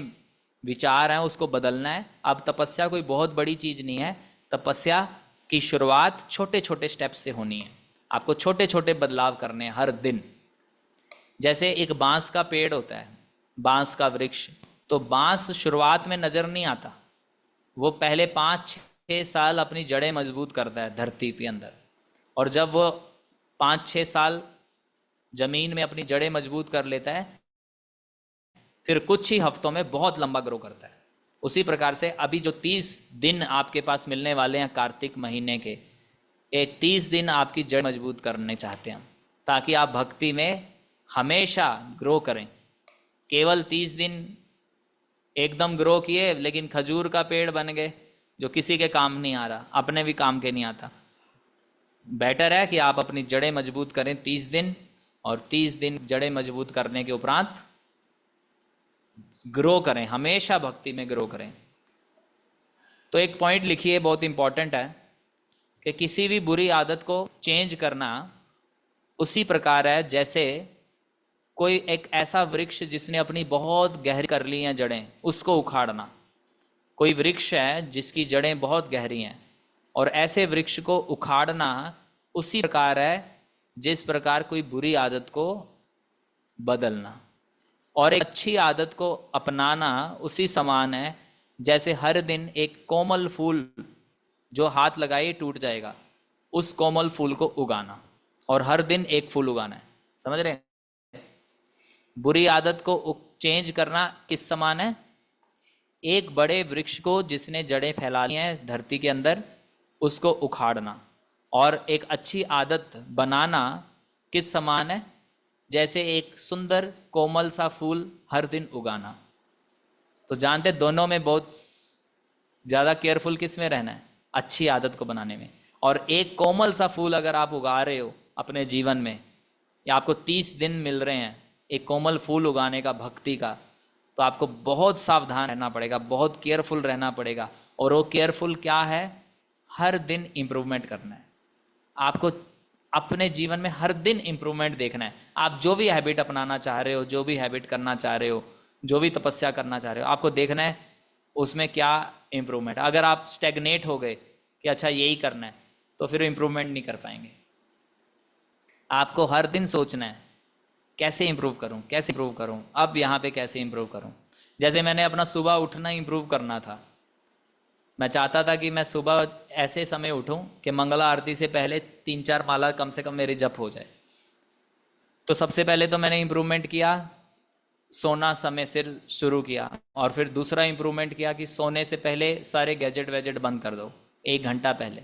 विचार हैं उसको बदलना है। अब तपस्या कोई बहुत बड़ी चीज़ नहीं है। तपस्या की शुरुआत छोटे छोटे स्टेप्स से होनी है। आपको छोटे छोटे बदलाव करने हैं हर दिन। जैसे एक बांस का पेड़ होता है, बांस का वृक्ष, तो बांस शुरुआत में नज़र नहीं आता, वो पहले 5-6 साल अपनी जड़ें मजबूत करता है धरती के अंदर, और जब वो 5-6 साल जमीन में अपनी जड़ें मजबूत कर लेता है, फिर कुछ ही हफ्तों में बहुत लंबा ग्रो करता है। उसी प्रकार से अभी जो 30 दिन आपके पास मिलने वाले हैं कार्तिक महीने के, ये 30 दिन आपकी जड़ मजबूत करने चाहते हैं हम, ताकि आप भक्ति में हमेशा ग्रो करें। केवल 30 दिन एकदम ग्रो किए लेकिन खजूर का पेड़ बन गए जो किसी के काम नहीं आ रहा, अपने भी काम के नहीं आता। बेटर है कि आप अपनी जड़ें मजबूत करें 30 दिन, और 30 दिन जड़ें मजबूत करने के उपरांत ग्रो करें, हमेशा भक्ति में ग्रो करें। तो एक पॉइंट लिखिए, बहुत इंपॉर्टेंट है, कि किसी भी बुरी आदत को चेंज करना उसी प्रकार है जैसे कोई एक ऐसा वृक्ष जिसने अपनी बहुत गहरी कर ली हैं जड़ें, उसको उखाड़ना। कोई वृक्ष है जिसकी जड़ें बहुत गहरी हैं, और ऐसे वृक्ष को उखाड़ना उसी प्रकार है जिस प्रकार कोई बुरी आदत को बदलना। और एक अच्छी आदत को अपनाना उसी समान है जैसे हर दिन एक कोमल फूल जो हाथ लगाए टूट जाएगा, उस कोमल फूल को उगाना, और हर दिन एक फूल उगाना है। समझ रहे हैं? बुरी आदत को चेंज करना किस समान है? एक बड़े वृक्ष को जिसने जड़ें फैला ली हैं धरती के अंदर, उसको उखाड़ना। और एक अच्छी आदत बनाना किस समान है? जैसे एक सुंदर कोमल सा फूल हर दिन उगाना। तो जानते दोनों में बहुत ज़्यादा केयरफुल किस में रहना है? अच्छी आदत को बनाने में। और एक कोमल सा फूल अगर आप उगा रहे हो अपने जीवन में, या आपको 30 दिन मिल रहे हैं एक कोमल फूल उगाने का, भक्ति का, तो आपको बहुत सावधान रहना पड़ेगा, बहुत केयरफुल रहना पड़ेगा। और वो केयरफुल क्या है? हर दिन इम्प्रूवमेंट करना है आपको। अपने जीवन में हर दिन इम्प्रूवमेंट देखना है। आप जो भी हैबिट अपनाना चाह रहे हो, जो भी हैबिट करना चाह रहे हो, जो भी तपस्या करना चाह रहे हो, आपको देखना है उसमें क्या इम्प्रूवमेंट। अगर आप स्टेगनेट हो गए कि अच्छा यही करना है, तो फिर इम्प्रूवमेंट नहीं कर पाएंगे। आपको हर दिन सोचना है कैसे इंप्रूव करूं, कैसे इंप्रूव करूं, अब यहाँ पे कैसे इंप्रूव करूं। जैसे मैंने अपना सुबह उठना इंप्रूव करना था, मैं चाहता था कि मैं सुबह ऐसे समय उठूं कि मंगला आरती से पहले 3-4 माला कम से कम मेरी जप हो जाए। तो सबसे पहले तो मैंने इम्प्रूवमेंट किया, सोना समय सिर शुरू किया। और फिर दूसरा इम्प्रूवमेंट किया कि सोने से पहले सारे गैजेट वैजेट बंद कर दो 1 घंटा पहले।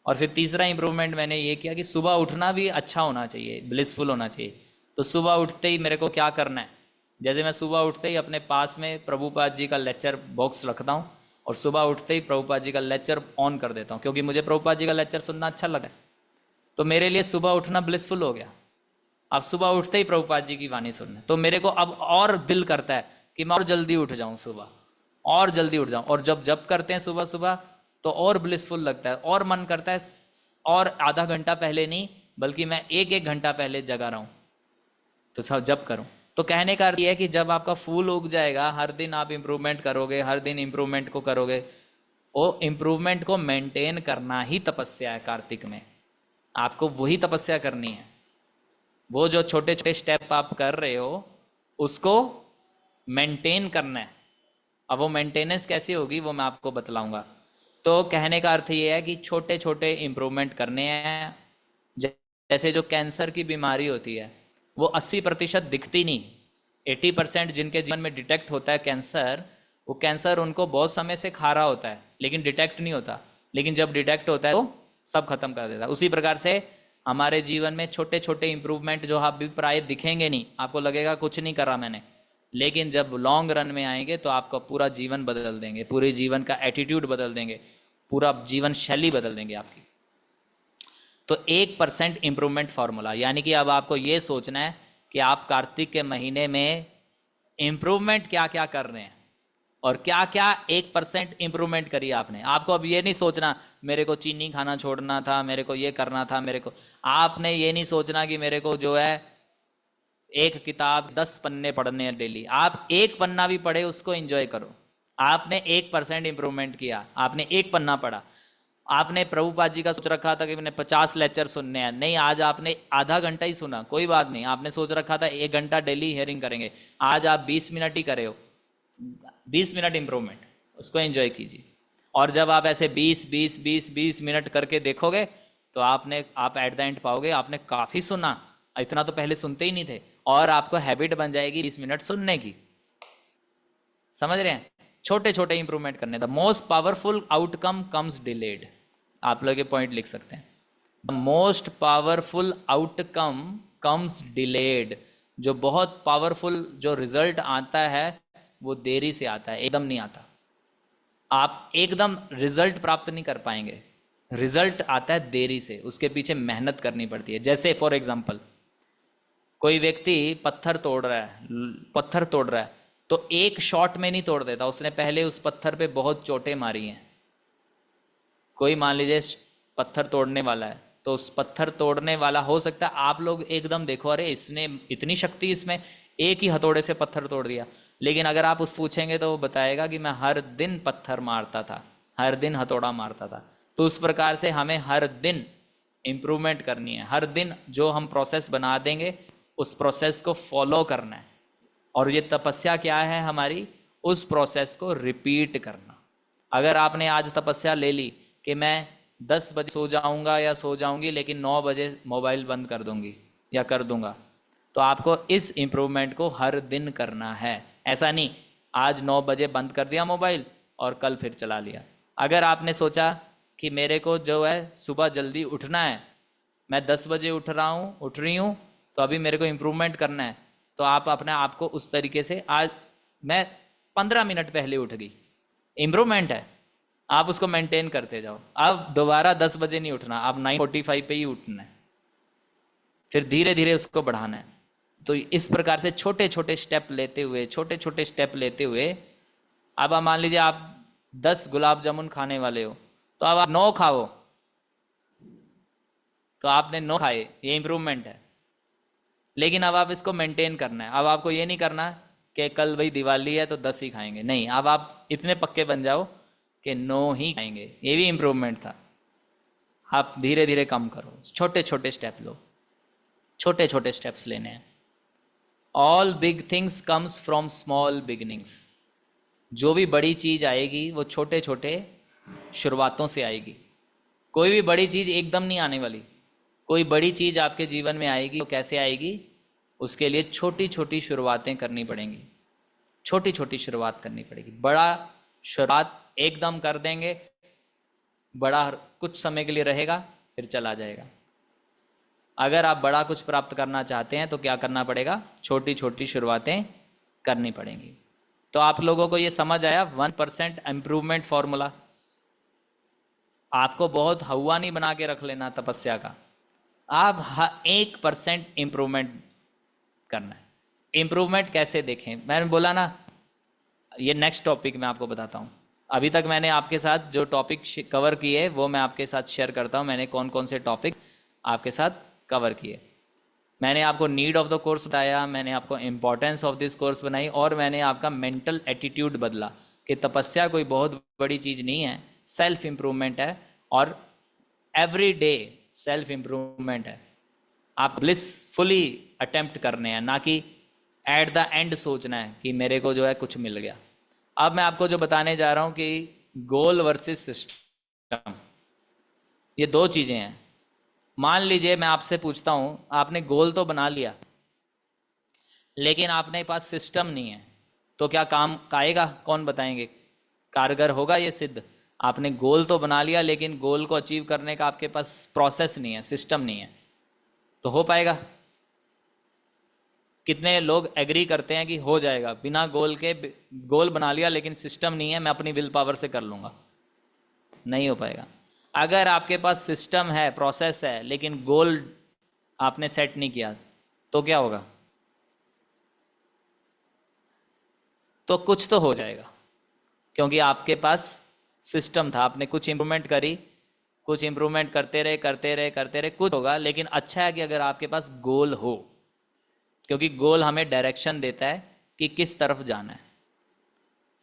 और फिर तीसरा इम्प्रूवमेंट मैंने ये किया कि सुबह उठना भी अच्छा होना चाहिए, ब्लिसफुल होना चाहिए। तो सुबह उठते ही मेरे को क्या करना है? जैसे मैं सुबह उठते ही अपने पास में प्रभुपाद जी का लेक्चर बॉक्स रखता हूँ, और सुबह उठते ही प्रभुपाद जी का लेक्चर ऑन कर देता हूँ, क्योंकि मुझे प्रभुपाद जी का लेक्चर सुनना अच्छा लगा। तो मेरे लिए सुबह उठना ब्लिसफुल हो गया। अब सुबह उठते ही प्रभुपाद जी की वाणी सुनना, तो मेरे को अब और दिल करता है कि मैं और जल्दी उठ जाऊँ सुबह, और जल्दी उठ जाऊँ। और जब करते हैं सुबह सुबह तो और ब्लिसफुल लगता है, और मन करता है और आधा घंटा पहले नहीं बल्कि मैं 1-1 घंटा पहले जगा रहा हूँ तो सब जब करूँ। तो कहने का अर्थ यह है कि जब आपका फूल उग जाएगा, हर दिन आप इम्प्रूवमेंट करोगे, हर दिन इम्प्रूवमेंट को करोगे। वो इम्प्रूवमेंट को मेंटेन करना ही तपस्या है। कार्तिक में आपको वही तपस्या करनी है। वो जो छोटे छोटे स्टेप आप कर रहे हो उसको मेंटेन करना है। अब वो मेंटेनेंस कैसी होगी वो मैं आपको बतलाऊंगा। तो कहने का अर्थ ये है कि छोटे छोटे इम्प्रूवमेंट करने हैं। जैसे जो कैंसर की बीमारी होती है वो 80% दिखती नहीं, 80% जिनके जीवन में डिटेक्ट होता है कैंसर, वो कैंसर उनको बहुत समय से खा रहा होता है लेकिन डिटेक्ट नहीं होता। लेकिन जब डिटेक्ट होता है तो सब खत्म कर देता है। उसी प्रकार से हमारे जीवन में छोटे छोटे इंप्रूवमेंट जो आप भी प्राय दिखेंगे नहीं, आपको लगेगा कुछ नहीं करा मैंने, लेकिन जब लॉन्ग रन में आएंगे तो आपका पूरा जीवन बदल देंगे, पूरे जीवन का एटीट्यूड बदल देंगे, पूरा जीवन शैली बदल देंगे आपकी। तो 1% इंप्रूवमेंट फॉर्मूला, यानी कि अब आपको ये सोचना है कि आप कार्तिक के महीने में इंप्रूवमेंट क्या क्या कर रहे हैं और क्या क्या 1% इंप्रूवमेंट करिए आपने। आपको अब ये नहीं सोचना मेरे को चीनी खाना छोड़ना था, मेरे को ये करना था, मेरे को, आपने ये नहीं सोचना कि मेरे को जो है एक किताब 10 पन्ने पढ़ने हैं डेली। आप 1 पन्ना भी पढ़े उसको एंजॉय करो। आपने 1% इंप्रूवमेंट किया, आपने 1 पन्ना पढ़ा। आपने प्रभुपाद जी का सोच रखा था कि मैंने 50 लेक्चर सुनने हैं, नहीं आज आपने आधा घंटा ही सुना, कोई बात नहीं। आपने सोच रखा था 1 घंटा डेली हियरिंग करेंगे, आज आप 20 मिनट ही करे हो, 20 मिनट इंप्रूवमेंट, उसको एंजॉय कीजिए। और जब आप ऐसे 20 मिनट करके देखोगे तो आप एट द एंड पाओगे आपने काफ़ी सुना, इतना तो पहले सुनते ही नहीं थे, और आपको हैबिट बन जाएगी 20 मिनट सुनने की। समझ रहे हैं? छोटे छोटे इंप्रूवमेंट करने। The most powerful outcome comes delayed. आप लोग ये पॉइंट लिख सकते हैं, the most powerful outcome comes delayed. जो बहुत पावरफुल जो रिजल्ट आता है वो देरी से आता है, एकदम नहीं आता। आप एकदम रिजल्ट प्राप्त नहीं कर पाएंगे, रिजल्ट आता है देरी से, उसके पीछे मेहनत करनी पड़ती है। जैसे फॉर एग्जांपल कोई व्यक्ति पत्थर तोड़ रहा है तो एक शॉट में नहीं तोड़ देता, उसने पहले उस पत्थर पे बहुत चोटें मारी हैं। कोई मान लीजिए पत्थर तोड़ने वाला है, तो उस पत्थर तोड़ने वाला हो सकता है आप लोग एकदम देखो अरे इसने इतनी शक्ति, इसमें एक ही हथौड़े से पत्थर तोड़ दिया। लेकिन अगर आप उससे पूछेंगे तो वो बताएगा कि मैं हर दिन पत्थर मारता था, हर दिन हथौड़ा मारता था। तो उस प्रकार से हमें हर दिन इम्प्रूवमेंट करनी है, हर दिन जो हम प्रोसेस बना देंगे उस प्रोसेस को फॉलो करना है। और ये तपस्या क्या है हमारी, उस प्रोसेस को रिपीट करना। अगर आपने आज तपस्या ले ली कि मैं 10 बजे सो जाऊंगा या सो जाऊंगी लेकिन 9 बजे मोबाइल बंद कर दूंगी या कर दूंगा, तो आपको इस इम्प्रूवमेंट को हर दिन करना है। ऐसा नहीं आज 9 बजे बंद कर दिया मोबाइल और कल फिर चला लिया। अगर आपने सोचा कि मेरे को जो है सुबह जल्दी उठना है, मैं 10 बजे उठ रही हूँ, तो अभी मेरे को इम्प्रूवमेंट करना है, तो आप अपने आप को उस तरीके से, आज मैं 15 मिनट पहले उठ गई, इम्प्रूवमेंट है, आप उसको मेंटेन करते जाओ। अब दोबारा 10 बजे नहीं उठना, आप 9:45 पे ही उठना है, फिर धीरे धीरे उसको बढ़ाना है। तो इस प्रकार से छोटे छोटे स्टेप लेते हुए अब आप मान लीजिए आप 10 गुलाब जामुन खाने वाले हो, तो अब आप 9 खाओ, तो आपने 9 खाए, ये इम्प्रूवमेंट है। लेकिन अब आप इसको मेंटेन करना है। अब आपको ये नहीं करना कि कल भाई दिवाली है तो 10 ही खाएंगे, नहीं, अब आप इतने पक्के बन जाओ कि 9 ही खाएंगे, ये भी इम्प्रूवमेंट था। आप धीरे धीरे कम करो, छोटे छोटे स्टेप लो, छोटे छोटे स्टेप्स लेने हैं। All big things comes from small beginnings. जो भी बड़ी चीज आएगी वो छोटे छोटे शुरुआतों से आएगी। कोई भी बड़ी चीज एकदम नहीं आने वाली। कोई बड़ी चीज आपके जीवन में आएगी तो कैसे आएगी, उसके लिए छोटी छोटी शुरुआतें करनी पड़ेंगी, छोटी छोटी शुरुआत करनी पड़ेगी। बड़ा शुरुआत एकदम कर देंगे, बड़ा कुछ समय के लिए रहेगा फिर चला जाएगा। अगर आप बड़ा कुछ प्राप्त करना चाहते हैं तो क्या करना पड़ेगा, छोटी छोटी शुरुआतें करनी पड़ेंगी। तो आप लोगों को ये समझ आया 1% इम्प्रूवमेंट फॉर्मूला। आपको बहुत हवा नहीं बना के रख लेना तपस्या का, आप 1% इम्प्रूवमेंट करना है। इम्प्रूवमेंट कैसे देखें, मैंने बोला ना, ये नेक्स्ट टॉपिक मैं आपको बताता हूँ। अभी तक मैंने आपके साथ जो टॉपिक कवर किए वो मैं आपके साथ शेयर करता हूँ। मैंने कौन कौन से टॉपिक आपके साथ कवर किए। मैंने आपको नीड ऑफ द कोर्स बताया, मैंने आपको इम्पोर्टेंस ऑफ दिस कोर्स बनाई, और मैंने आपका मेंटल एटीट्यूड बदला कि तपस्या कोई बहुत बड़ी चीज़ नहीं है, सेल्फ इम्प्रूवमेंट है, और एवरी डे सेल्फ इम्प्रूवमेंट है। आप ब्लिसफुली अटेम्प्ट करने हैं, ना कि एट द एंड सोचना है कि मेरे को जो है कुछ मिल गया। अब मैं आपको जो बताने जा रहा हूँ कि गोल वर्सेस सिस्टम, ये दो चीज़ें हैं। मान लीजिए मैं आपसे पूछता हूँ, आपने गोल तो बना लिया लेकिन आपने पास सिस्टम नहीं है, तो क्या काम आएगा? कौन बताएंगे, कारगर होगा ये सिद्ध? आपने गोल तो बना लिया लेकिन गोल को अचीव करने का आपके पास प्रोसेस नहीं है, सिस्टम नहीं है, तो हो पाएगा? कितने लोग एग्री करते हैं कि हो जाएगा बिना गोल के? गोल बना लिया लेकिन सिस्टम नहीं है, मैं अपनी विल पावर से कर लूँगा, नहीं हो पाएगा। अगर आपके पास सिस्टम है, प्रोसेस है, लेकिन गोल आपने सेट नहीं किया, तो क्या होगा? तो कुछ तो हो जाएगा, क्योंकि आपके पास सिस्टम था, आपने कुछ इंप्रूवमेंट करी, कुछ इंप्रूवमेंट करते रहे, कुछ होगा। लेकिन अच्छा है कि अगर आपके पास गोल हो, क्योंकि गोल हमें डायरेक्शन देता है कि किस तरफ जाना है।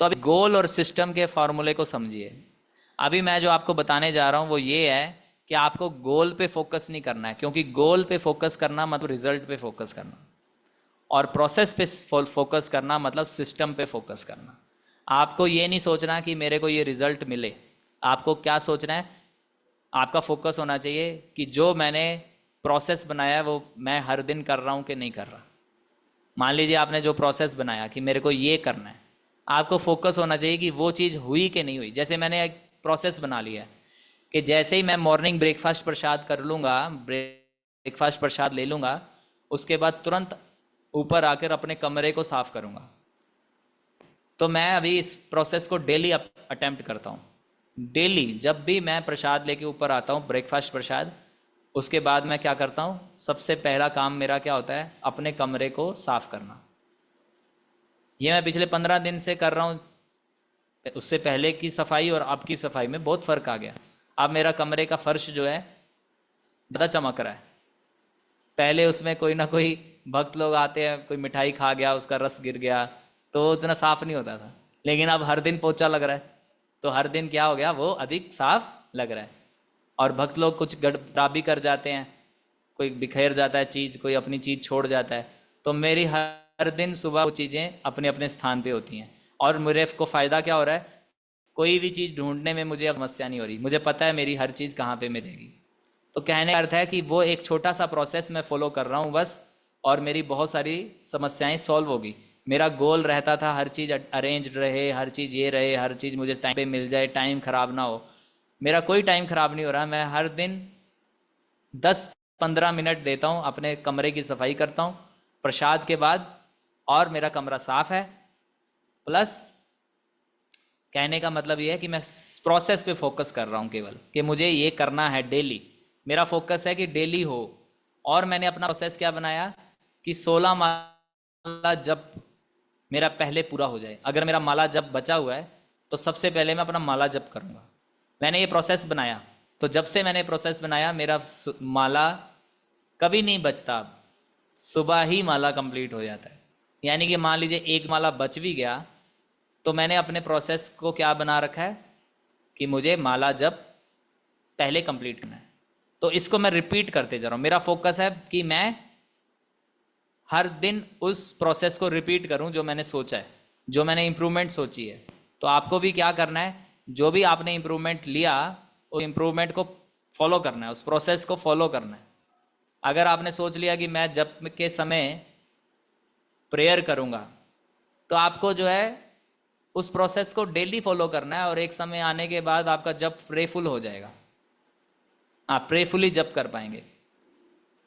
तो अभी गोल और सिस्टम के फॉर्मूले को समझिए। अभी मैं जो आपको बताने जा रहा हूं वो ये है कि आपको गोल पे फोकस नहीं करना है, क्योंकि गोल पे फोकस करना मतलब रिजल्ट पे फोकस करना, और प्रोसेस पे फोकस करना मतलब सिस्टम पे फोकस करना। आपको ये नहीं सोचना कि मेरे को ये रिजल्ट मिले, आपको क्या सोचना है, आपका फोकस होना चाहिए कि जो मैंने प्रोसेस बनाया है वो मैं हर दिन कर रहा हूँ कि नहीं कर रहा। मान लीजिए आपने जो प्रोसेस बनाया कि मेरे को ये करना है, आपको फोकस होना चाहिए कि वो चीज़ हुई कि नहीं हुई। जैसे मैंने एक प्रोसेस बना लिया है कि जैसे ही मैं मॉर्निंग ब्रेकफास्ट प्रसाद कर लूँगा, ब्रेकफास्ट प्रसाद ले लूँगा, उसके बाद तुरंत ऊपर आकर अपने कमरे को साफ करूँगा। तो मैं अभी इस प्रोसेस को डेली अटेम्प्ट करता हूँ। डेली जब भी मैं प्रसाद लेके ऊपर आता हूँ, ब्रेकफास्ट प्रसाद, उसके बाद मैं क्या करता हूँ, सबसे पहला काम मेरा क्या होता है, अपने कमरे को साफ करना। ये मैं पिछले 15 दिन से कर रहा हूँ। उससे पहले की सफाई और अब की सफाई में बहुत फ़र्क आ गया। अब मेरा कमरे का फर्श जो है ज़्यादा चमक रहा है। पहले उसमें कोई ना कोई भक्त लोग आते हैं, कोई मिठाई खा गया, उसका रस गिर गया, तो उतना साफ नहीं होता था। लेकिन अब हर दिन पोछा लग रहा है, तो हर दिन क्या हो गया, वो अधिक साफ लग रहा है। और भक्त लोग कुछ गड़बड़ी कर जाते हैं, कोई बिखेर जाता है चीज़, कोई अपनी चीज़ छोड़ जाता है, तो मेरी हर दिन सुबह वो चीज़ें अपने अपने स्थान पे होती हैं। और मेरे को फ़ायदा क्या हो रहा है, कोई भी चीज़ ढूंढने में मुझे अब समस्या नहीं हो रही, मुझे पता है मेरी हर चीज़ कहाँ पे मिलेगी। तो कहने का अर्थ है कि वो एक छोटा सा प्रोसेस मैं फॉलो कर रहा हूँ बस, और मेरी बहुत सारी समस्याएं सॉल्व होगी। मेरा गोल रहता था हर चीज़ अरेंज रहे, हर चीज़ ये रहे, हर चीज़ मुझे टाइम पे मिल जाए, टाइम ख़राब ना हो। मेरा कोई टाइम ख़राब नहीं हो रहा। मैं हर दिन 10-15 मिनट देता हूँ, अपने कमरे की सफाई करता हूँ प्रसाद के बाद, और मेरा कमरा साफ है। प्लस कहने का मतलब ये है कि मैं प्रोसेस पे फोकस कर रहा हूँ केवल, कि मुझे ये करना है डेली। मेरा फोकस है कि डेली हो। और मैंने अपना प्रोसेस क्या बनाया कि 16 माला जप मेरा पहले पूरा हो जाए। अगर मेरा माला जप बचा हुआ है तो सबसे पहले मैं अपना माला जप करूँगा। मैंने ये प्रोसेस बनाया, तो जब से मैंने प्रोसेस बनाया मेरा माला कभी नहीं बचता। अब सुबह ही माला कंप्लीट हो जाता है। यानी कि मान लीजिए एक माला बच भी गया, तो मैंने अपने प्रोसेस को क्या बना रखा है कि मुझे माला जप पहले कंप्लीट करना है। तो इसको मैं रिपीट करते जा रहा हूँ। मेरा फोकस है कि मैं हर दिन उस प्रोसेस को रिपीट करूँ जो मैंने सोचा है, जो मैंने इम्प्रूवमेंट सोची है। तो आपको भी क्या करना है, जो भी आपने इम्प्रूवमेंट लिया उस इम्प्रूवमेंट को फॉलो करना है, उस प्रोसेस को फॉलो करना है। अगर आपने सोच लिया कि मैं जप के समय प्रेयर करूँगा, तो आपको जो है उस प्रोसेस को डेली फॉलो करना है, और एक समय आने के बाद आपका जप प्रेफुल हो जाएगा, आप प्रेफुली जप कर पाएंगे।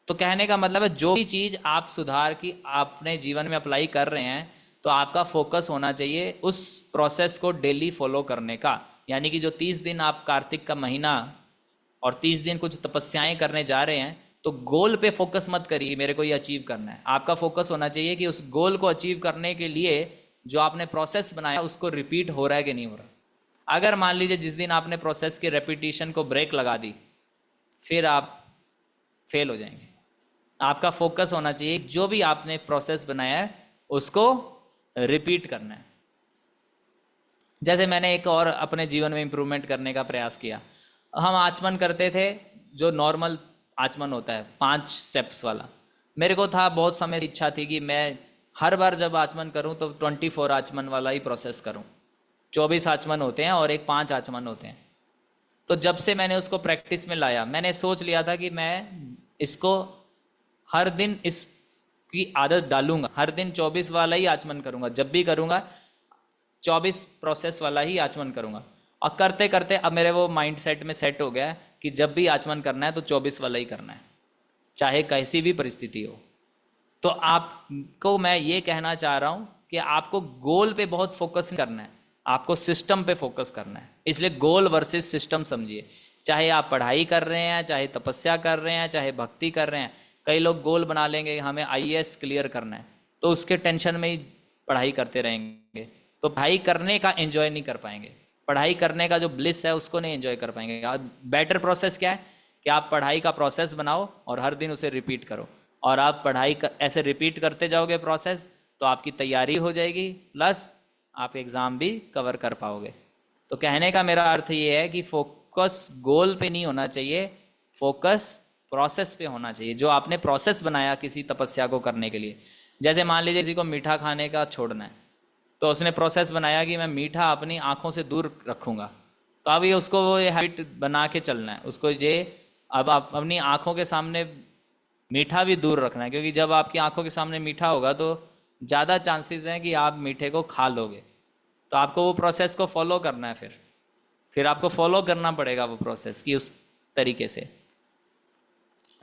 तो कहने का मतलब है जो भी चीज़ आप सुधार की अपने जीवन में अप्लाई कर रहे हैं, तो आपका फोकस होना चाहिए उस प्रोसेस को डेली फॉलो करने का। यानी कि जो 30 दिन आप कार्तिक का महीना और 30 दिन कुछ तपस्याएं करने जा रहे हैं, तो गोल पे फोकस मत करिए मेरे को ये अचीव करना है। आपका फोकस होना चाहिए कि उस गोल को अचीव करने के लिए जो आपने प्रोसेस बनाया उसको रिपीट हो रहा है कि नहीं हो रहा। अगर मान लीजिए जिस दिन आपने प्रोसेस के रेपिटेशन को ब्रेक लगा दी, फिर आप फेल हो जाएंगे। आपका फोकस होना चाहिए जो भी आपने प्रोसेस बनाया है उसको रिपीट करना है। जैसे मैंने एक और अपने जीवन में इंप्रूवमेंट करने का प्रयास किया। हम आचमन करते थे, जो नॉर्मल आचमन होता है 5 स्टेप्स वाला। मेरे को था बहुत समय से इच्छा थी कि मैं हर बार जब आचमन करूं तो 24 आचमन वाला ही प्रोसेस करूं। 24 आचमन होते हैं और एक 5 आचमन होते हैं। तो जब से मैंने उसको प्रैक्टिस में लाया, मैंने सोच लिया था कि मैं इसको हर दिन इसकी आदत डालूंगा, हर दिन 24 वाला ही आचमन करूंगा। जब भी करूंगा 24 प्रोसेस वाला ही आचमन करूंगा। और करते करते अब मेरे वो माइंड सेट में सेट हो गया है कि जब भी आचमन करना है तो 24 वाला ही करना है, चाहे कैसी भी परिस्थिति हो। तो आपको मैं ये कहना चाह रहा हूँ कि आपको गोल पे बहुत फोकस करना है, आपको सिस्टम पे फोकस करना है। इसलिए गोल वर्सेस सिस्टम समझिए। चाहे आप पढ़ाई कर रहे हैं, चाहे तपस्या कर रहे हैं, चाहे भक्ति कर रहे हैं। कई लोग गोल बना लेंगे हमें आईएएस क्लियर करना है, तो उसके टेंशन में ही पढ़ाई करते रहेंगे, तो पढ़ाई करने का एंजॉय नहीं कर पाएंगे। पढ़ाई करने का जो ब्लिस है उसको नहीं एंजॉय कर पाएंगे। बेटर प्रोसेस क्या है कि आप पढ़ाई का प्रोसेस बनाओ और हर दिन उसे रिपीट करो, और आप पढ़ाई ऐसे रिपीट करते जाओगे प्रोसेस, तो आपकी तैयारी हो जाएगी, प्लस आप एग्ज़ाम भी कवर कर पाओगे। तो कहने का मेरा अर्थ ये है कि फोकस गोल पे नहीं होना चाहिए, फोकस प्रोसेस पे होना चाहिए। जो आपने प्रोसेस बनाया किसी तपस्या को करने के लिए, जैसे मान लीजिए किसी को मीठा खाने का छोड़ना है, तो उसने प्रोसेस बनाया कि मैं मीठा अपनी आँखों से दूर रखूँगा। तो अब ये उसको वो ये हैबिट बना के चलना है उसको। ये अब आप अपनी आंखों के सामने मीठा भी दूर रखना है, क्योंकि जब आपकी आंखों के सामने मीठा होगा तो ज़्यादा चांसेस हैं कि आप मीठे को खा लोगे। तो आपको वो प्रोसेस को फॉलो करना है, फिर आपको फॉलो करना पड़ेगा वो प्रोसेस की उस तरीके से।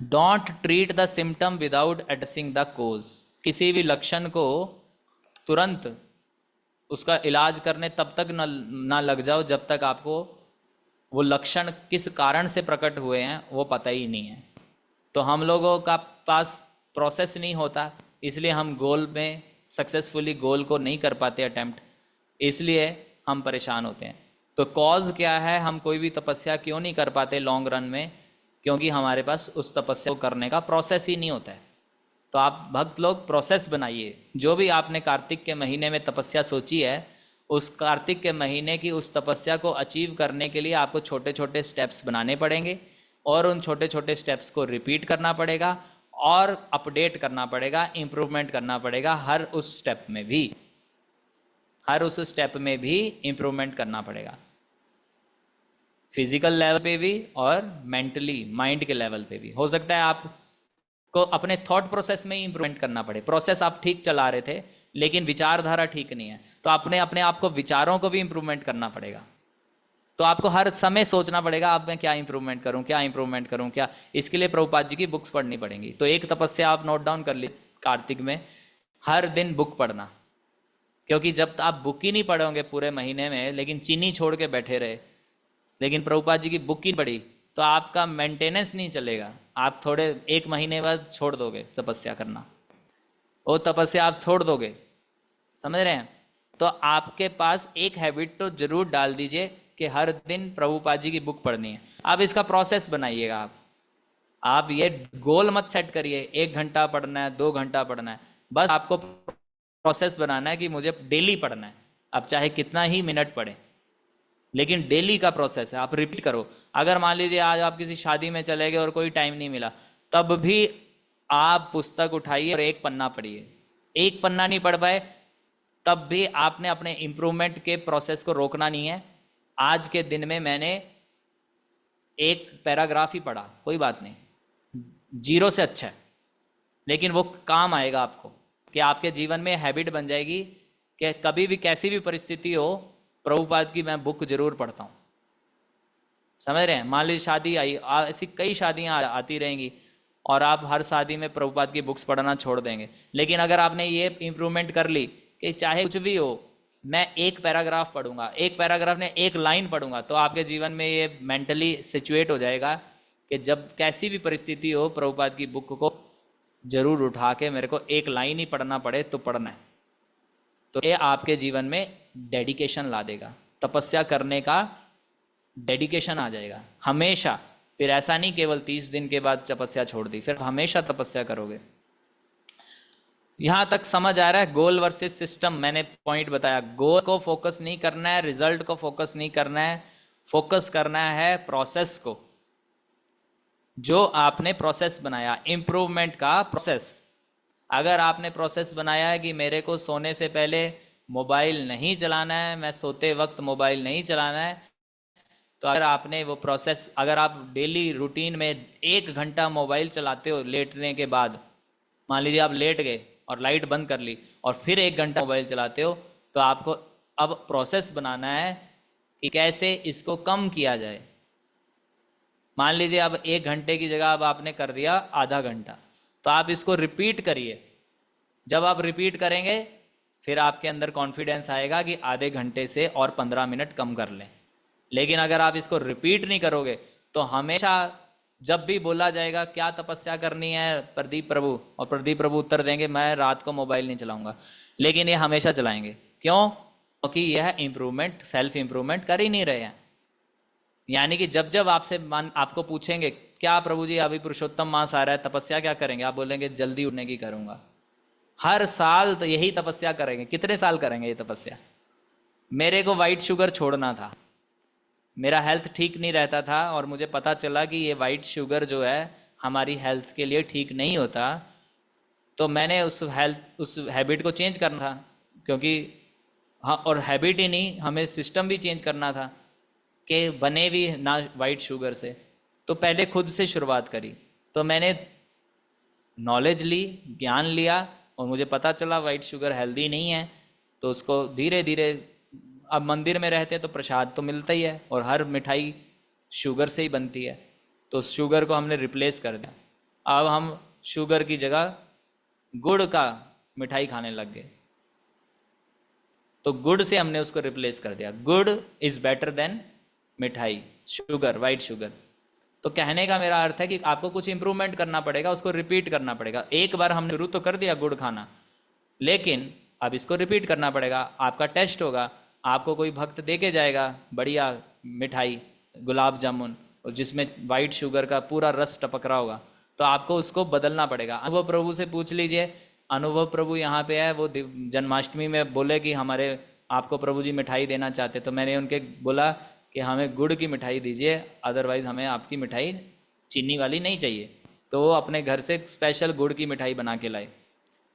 Don't treat the symptom without addressing the cause. किसी भी लक्षण को तुरंत उसका इलाज करने तब तक ना लग जाओ जब तक आपको वो लक्षण किस कारण से प्रकट हुए हैं वो पता ही नहीं है। तो हम लोगों का पास प्रोसेस नहीं होता, इसलिए हम गोल में सक्सेसफुली गोल को नहीं कर पाते अटेम्प्ट, इसलिए हम परेशान होते हैं। तो कॉज क्या है, हम कोई भी तपस्या क्यों नहीं कर पाते लॉन्ग रन में? क्योंकि हमारे पास उस तपस्या को करने का प्रोसेस ही नहीं होता है। तो आप भक्त लोग प्रोसेस बनाइए। जो भी आपने कार्तिक के महीने में तपस्या सोची है, उस कार्तिक के महीने की उस तपस्या को अचीव करने के लिए आपको छोटे छोटे स्टेप्स बनाने पड़ेंगे और उन छोटे छोटे स्टेप्स को रिपीट करना पड़ेगा और अपडेट करना पड़ेगा, इम्प्रूवमेंट करना पड़ेगा। हर उस स्टेप में भी इम्प्रूवमेंट करना पड़ेगा, फिजिकल लेवल पे भी और मेंटली माइंड के लेवल पे भी। हो सकता है आपको अपने थॉट प्रोसेस में ही इम्प्रूवमेंट करना पड़े। प्रोसेस आप ठीक चला रहे थे लेकिन विचारधारा ठीक नहीं है, तो आपने अपने आप को विचारों को भी इम्प्रूवमेंट करना पड़ेगा। तो आपको हर समय सोचना पड़ेगा आप मैं क्या इम्प्रूवमेंट करूं क्या। इसके लिए प्रभुपाद जी की बुक्स पढ़नी पड़ेंगी। तो एक तपस्या आप नोट डाउन कर ली कार्तिक में, हर दिन बुक पढ़ना। क्योंकि जब आप बुक ही नहीं पढ़ोगे पूरे महीने में, लेकिन चीनी छोड़ के बैठे रहे, लेकिन प्रभुपाद जी की बुक ही पढ़ी, तो आपका मेंटेनेंस नहीं चलेगा। आप थोड़े 1 महीने बाद छोड़ दोगे तपस्या करना, वो तपस्या आप छोड़ दोगे, समझ रहे हैं? तो आपके पास एक हैबिट तो जरूर डाल दीजिए कि हर दिन प्रभुपाद जी की बुक पढ़नी है। आप इसका प्रोसेस बनाइएगा। आप ये गोल मत सेट करिए 1 घंटा पढ़ना है, 2 घंटा पढ़ना है। बस आपको प्रोसेस बनाना है कि मुझे डेली पढ़ना है। अब चाहे कितना ही मिनट पढ़े, लेकिन डेली का प्रोसेस है, आप रिपीट करो। अगर मान लीजिए आज आप किसी शादी में चले गए और कोई टाइम नहीं मिला, तब भी आप पुस्तक उठाइए और 1 पन्ना पढ़िए। 1 पन्ना नहीं पढ़ पाए तब भी आपने अपने इम्प्रूवमेंट के प्रोसेस को रोकना नहीं है। आज के दिन में मैंने 1 पैराग्राफ ही पढ़ा, कोई बात नहीं, 0 से अच्छा है, लेकिन वो काम आएगा आपको कि आपके जीवन में हैबिट बन जाएगी कि कभी भी कैसी भी परिस्थिति हो प्रभुपाद की मैं बुक जरूर पढ़ता हूँ। समझ रहे हैं? मान लीजिए शादी आई, ऐसी कई शादियाँ आती रहेंगी और आप हर शादी में प्रभुपाद की बुक्स पढ़ना छोड़ देंगे। लेकिन अगर आपने ये इम्प्रूवमेंट कर ली कि चाहे कुछ भी हो मैं 1 पैराग्राफ पढ़ूंगा, 1 पैराग्राफ ने 1 लाइन पढ़ूंगा, तो आपके जीवन में ये मेंटली सिचुएट हो जाएगा कि जब कैसी भी परिस्थिति हो प्रभुपाद की बुक को जरूर उठा के मेरे को 1 लाइन ही पढ़ना पड़े तो पढ़ना है। तो ये आपके जीवन में डेडिकेशन ला देगा, तपस्या करने का डेडिकेशन आ जाएगा हमेशा। फिर ऐसा नहीं केवल 30 दिन के बाद तपस्या छोड़ दी, फिर हमेशा तपस्या करोगे। यहां तक समझ आ रहा है? गोल वर्सेस सिस्टम मैंने पॉइंट बताया। गोल को फोकस नहीं करना है, रिजल्ट को फोकस नहीं करना है, फोकस करना है प्रोसेस को, जो आपने प्रोसेस बनाया, इंप्रूवमेंट का प्रोसेस। अगर आपने प्रोसेस बनाया है कि मेरे को सोने से पहले मोबाइल नहीं चलाना है, मैं सोते वक्त मोबाइल नहीं चलाना है, तो अगर आपने वो प्रोसेस, अगर आप डेली रूटीन में 1 घंटा मोबाइल चलाते हो लेटने के बाद, मान लीजिए आप लेट गए और लाइट बंद कर ली और फिर 1 घंटा मोबाइल चलाते हो, तो आपको अब प्रोसेस बनाना है कि कैसे इसको कम किया जाए। मान लीजिए अब 1 घंटे की जगह अब आपने कर दिया आधा घंटा, तो आप इसको रिपीट करिए। जब आप रिपीट करेंगे फिर आपके अंदर कॉन्फिडेंस आएगा कि आधे घंटे से और 15 मिनट कम कर लें। लेकिन अगर आप इसको रिपीट नहीं करोगे तो हमेशा जब भी बोला जाएगा क्या तपस्या करनी है प्रदीप प्रभु, और प्रदीप प्रभु उत्तर देंगे मैं रात को मोबाइल नहीं चलाऊंगा, लेकिन ये हमेशा चलाएंगे। क्यों? क्योंकि यह इंप्रूवमेंट, सेल्फ इंप्रूवमेंट कर ही नहीं रहे हैं। यानी कि जब जब आपको पूछेंगे क्या प्रभु जी अभी पुरुषोत्तम मास आ रहा है तपस्या क्या करेंगे, आप बोलेंगे जल्दी उठने की करूंगा। हर साल तो यही तपस्या करेंगे। कितने साल करेंगे ये तपस्या? मेरे को वाइट शुगर छोड़ना था, मेरा हेल्थ ठीक नहीं रहता था और मुझे पता चला कि ये वाइट शुगर जो है हमारी हेल्थ के लिए ठीक नहीं होता, तो मैंने उस हैबिट को चेंज करना था। क्योंकि हाँ, और हैबिट ही नहीं, हमें सिस्टम भी चेंज करना था के बने भी ना वाइट शुगर से, तो पहले खुद से शुरुआत करी। तो मैंने नॉलेज ली, ज्ञान लिया, और मुझे पता चला वाइट शुगर हेल्दी नहीं है। तो उसको धीरे धीरे, अब मंदिर में रहते हैं तो प्रसाद तो मिलता ही है, और हर मिठाई शुगर से ही बनती है, तो शुगर को हमने रिप्लेस कर दिया। अब हम शुगर की जगह गुड़ का मिठाई खाने लग गए। तो गुड़ से हमने उसको रिप्लेस कर दिया। गुड़ इज बेटर देन मिठाई, शुगर, वाइट शुगर। तो कहने का मेरा अर्थ है कि आपको कुछ इंप्रूवमेंट करना पड़ेगा, उसको रिपीट करना पड़ेगा। एक बार हमने शुरू तो कर दिया गुड़ खाना, लेकिन अब इसको रिपीट करना पड़ेगा। आपका टेस्ट होगा, आपको कोई भक्त दे के जाएगा बढ़िया मिठाई, गुलाब जामुन, और जिसमें वाइट शुगर का पूरा रस टपक रहा होगा, तो आपको उसको बदलना पड़ेगा। अनुभव प्रभु से पूछ लीजिए, अनुभव प्रभु यहाँ पे है, वो जन्माष्टमी में बोले कि हमारे आपको प्रभु जी मिठाई देना चाहते, तो मैंने उनके बोला कि हमें गुड़ की मिठाई दीजिए, अदरवाइज़ हमें आपकी मिठाई चीनी वाली नहीं चाहिए। तो वो अपने घर से स्पेशल गुड़ की मिठाई बना के लाए।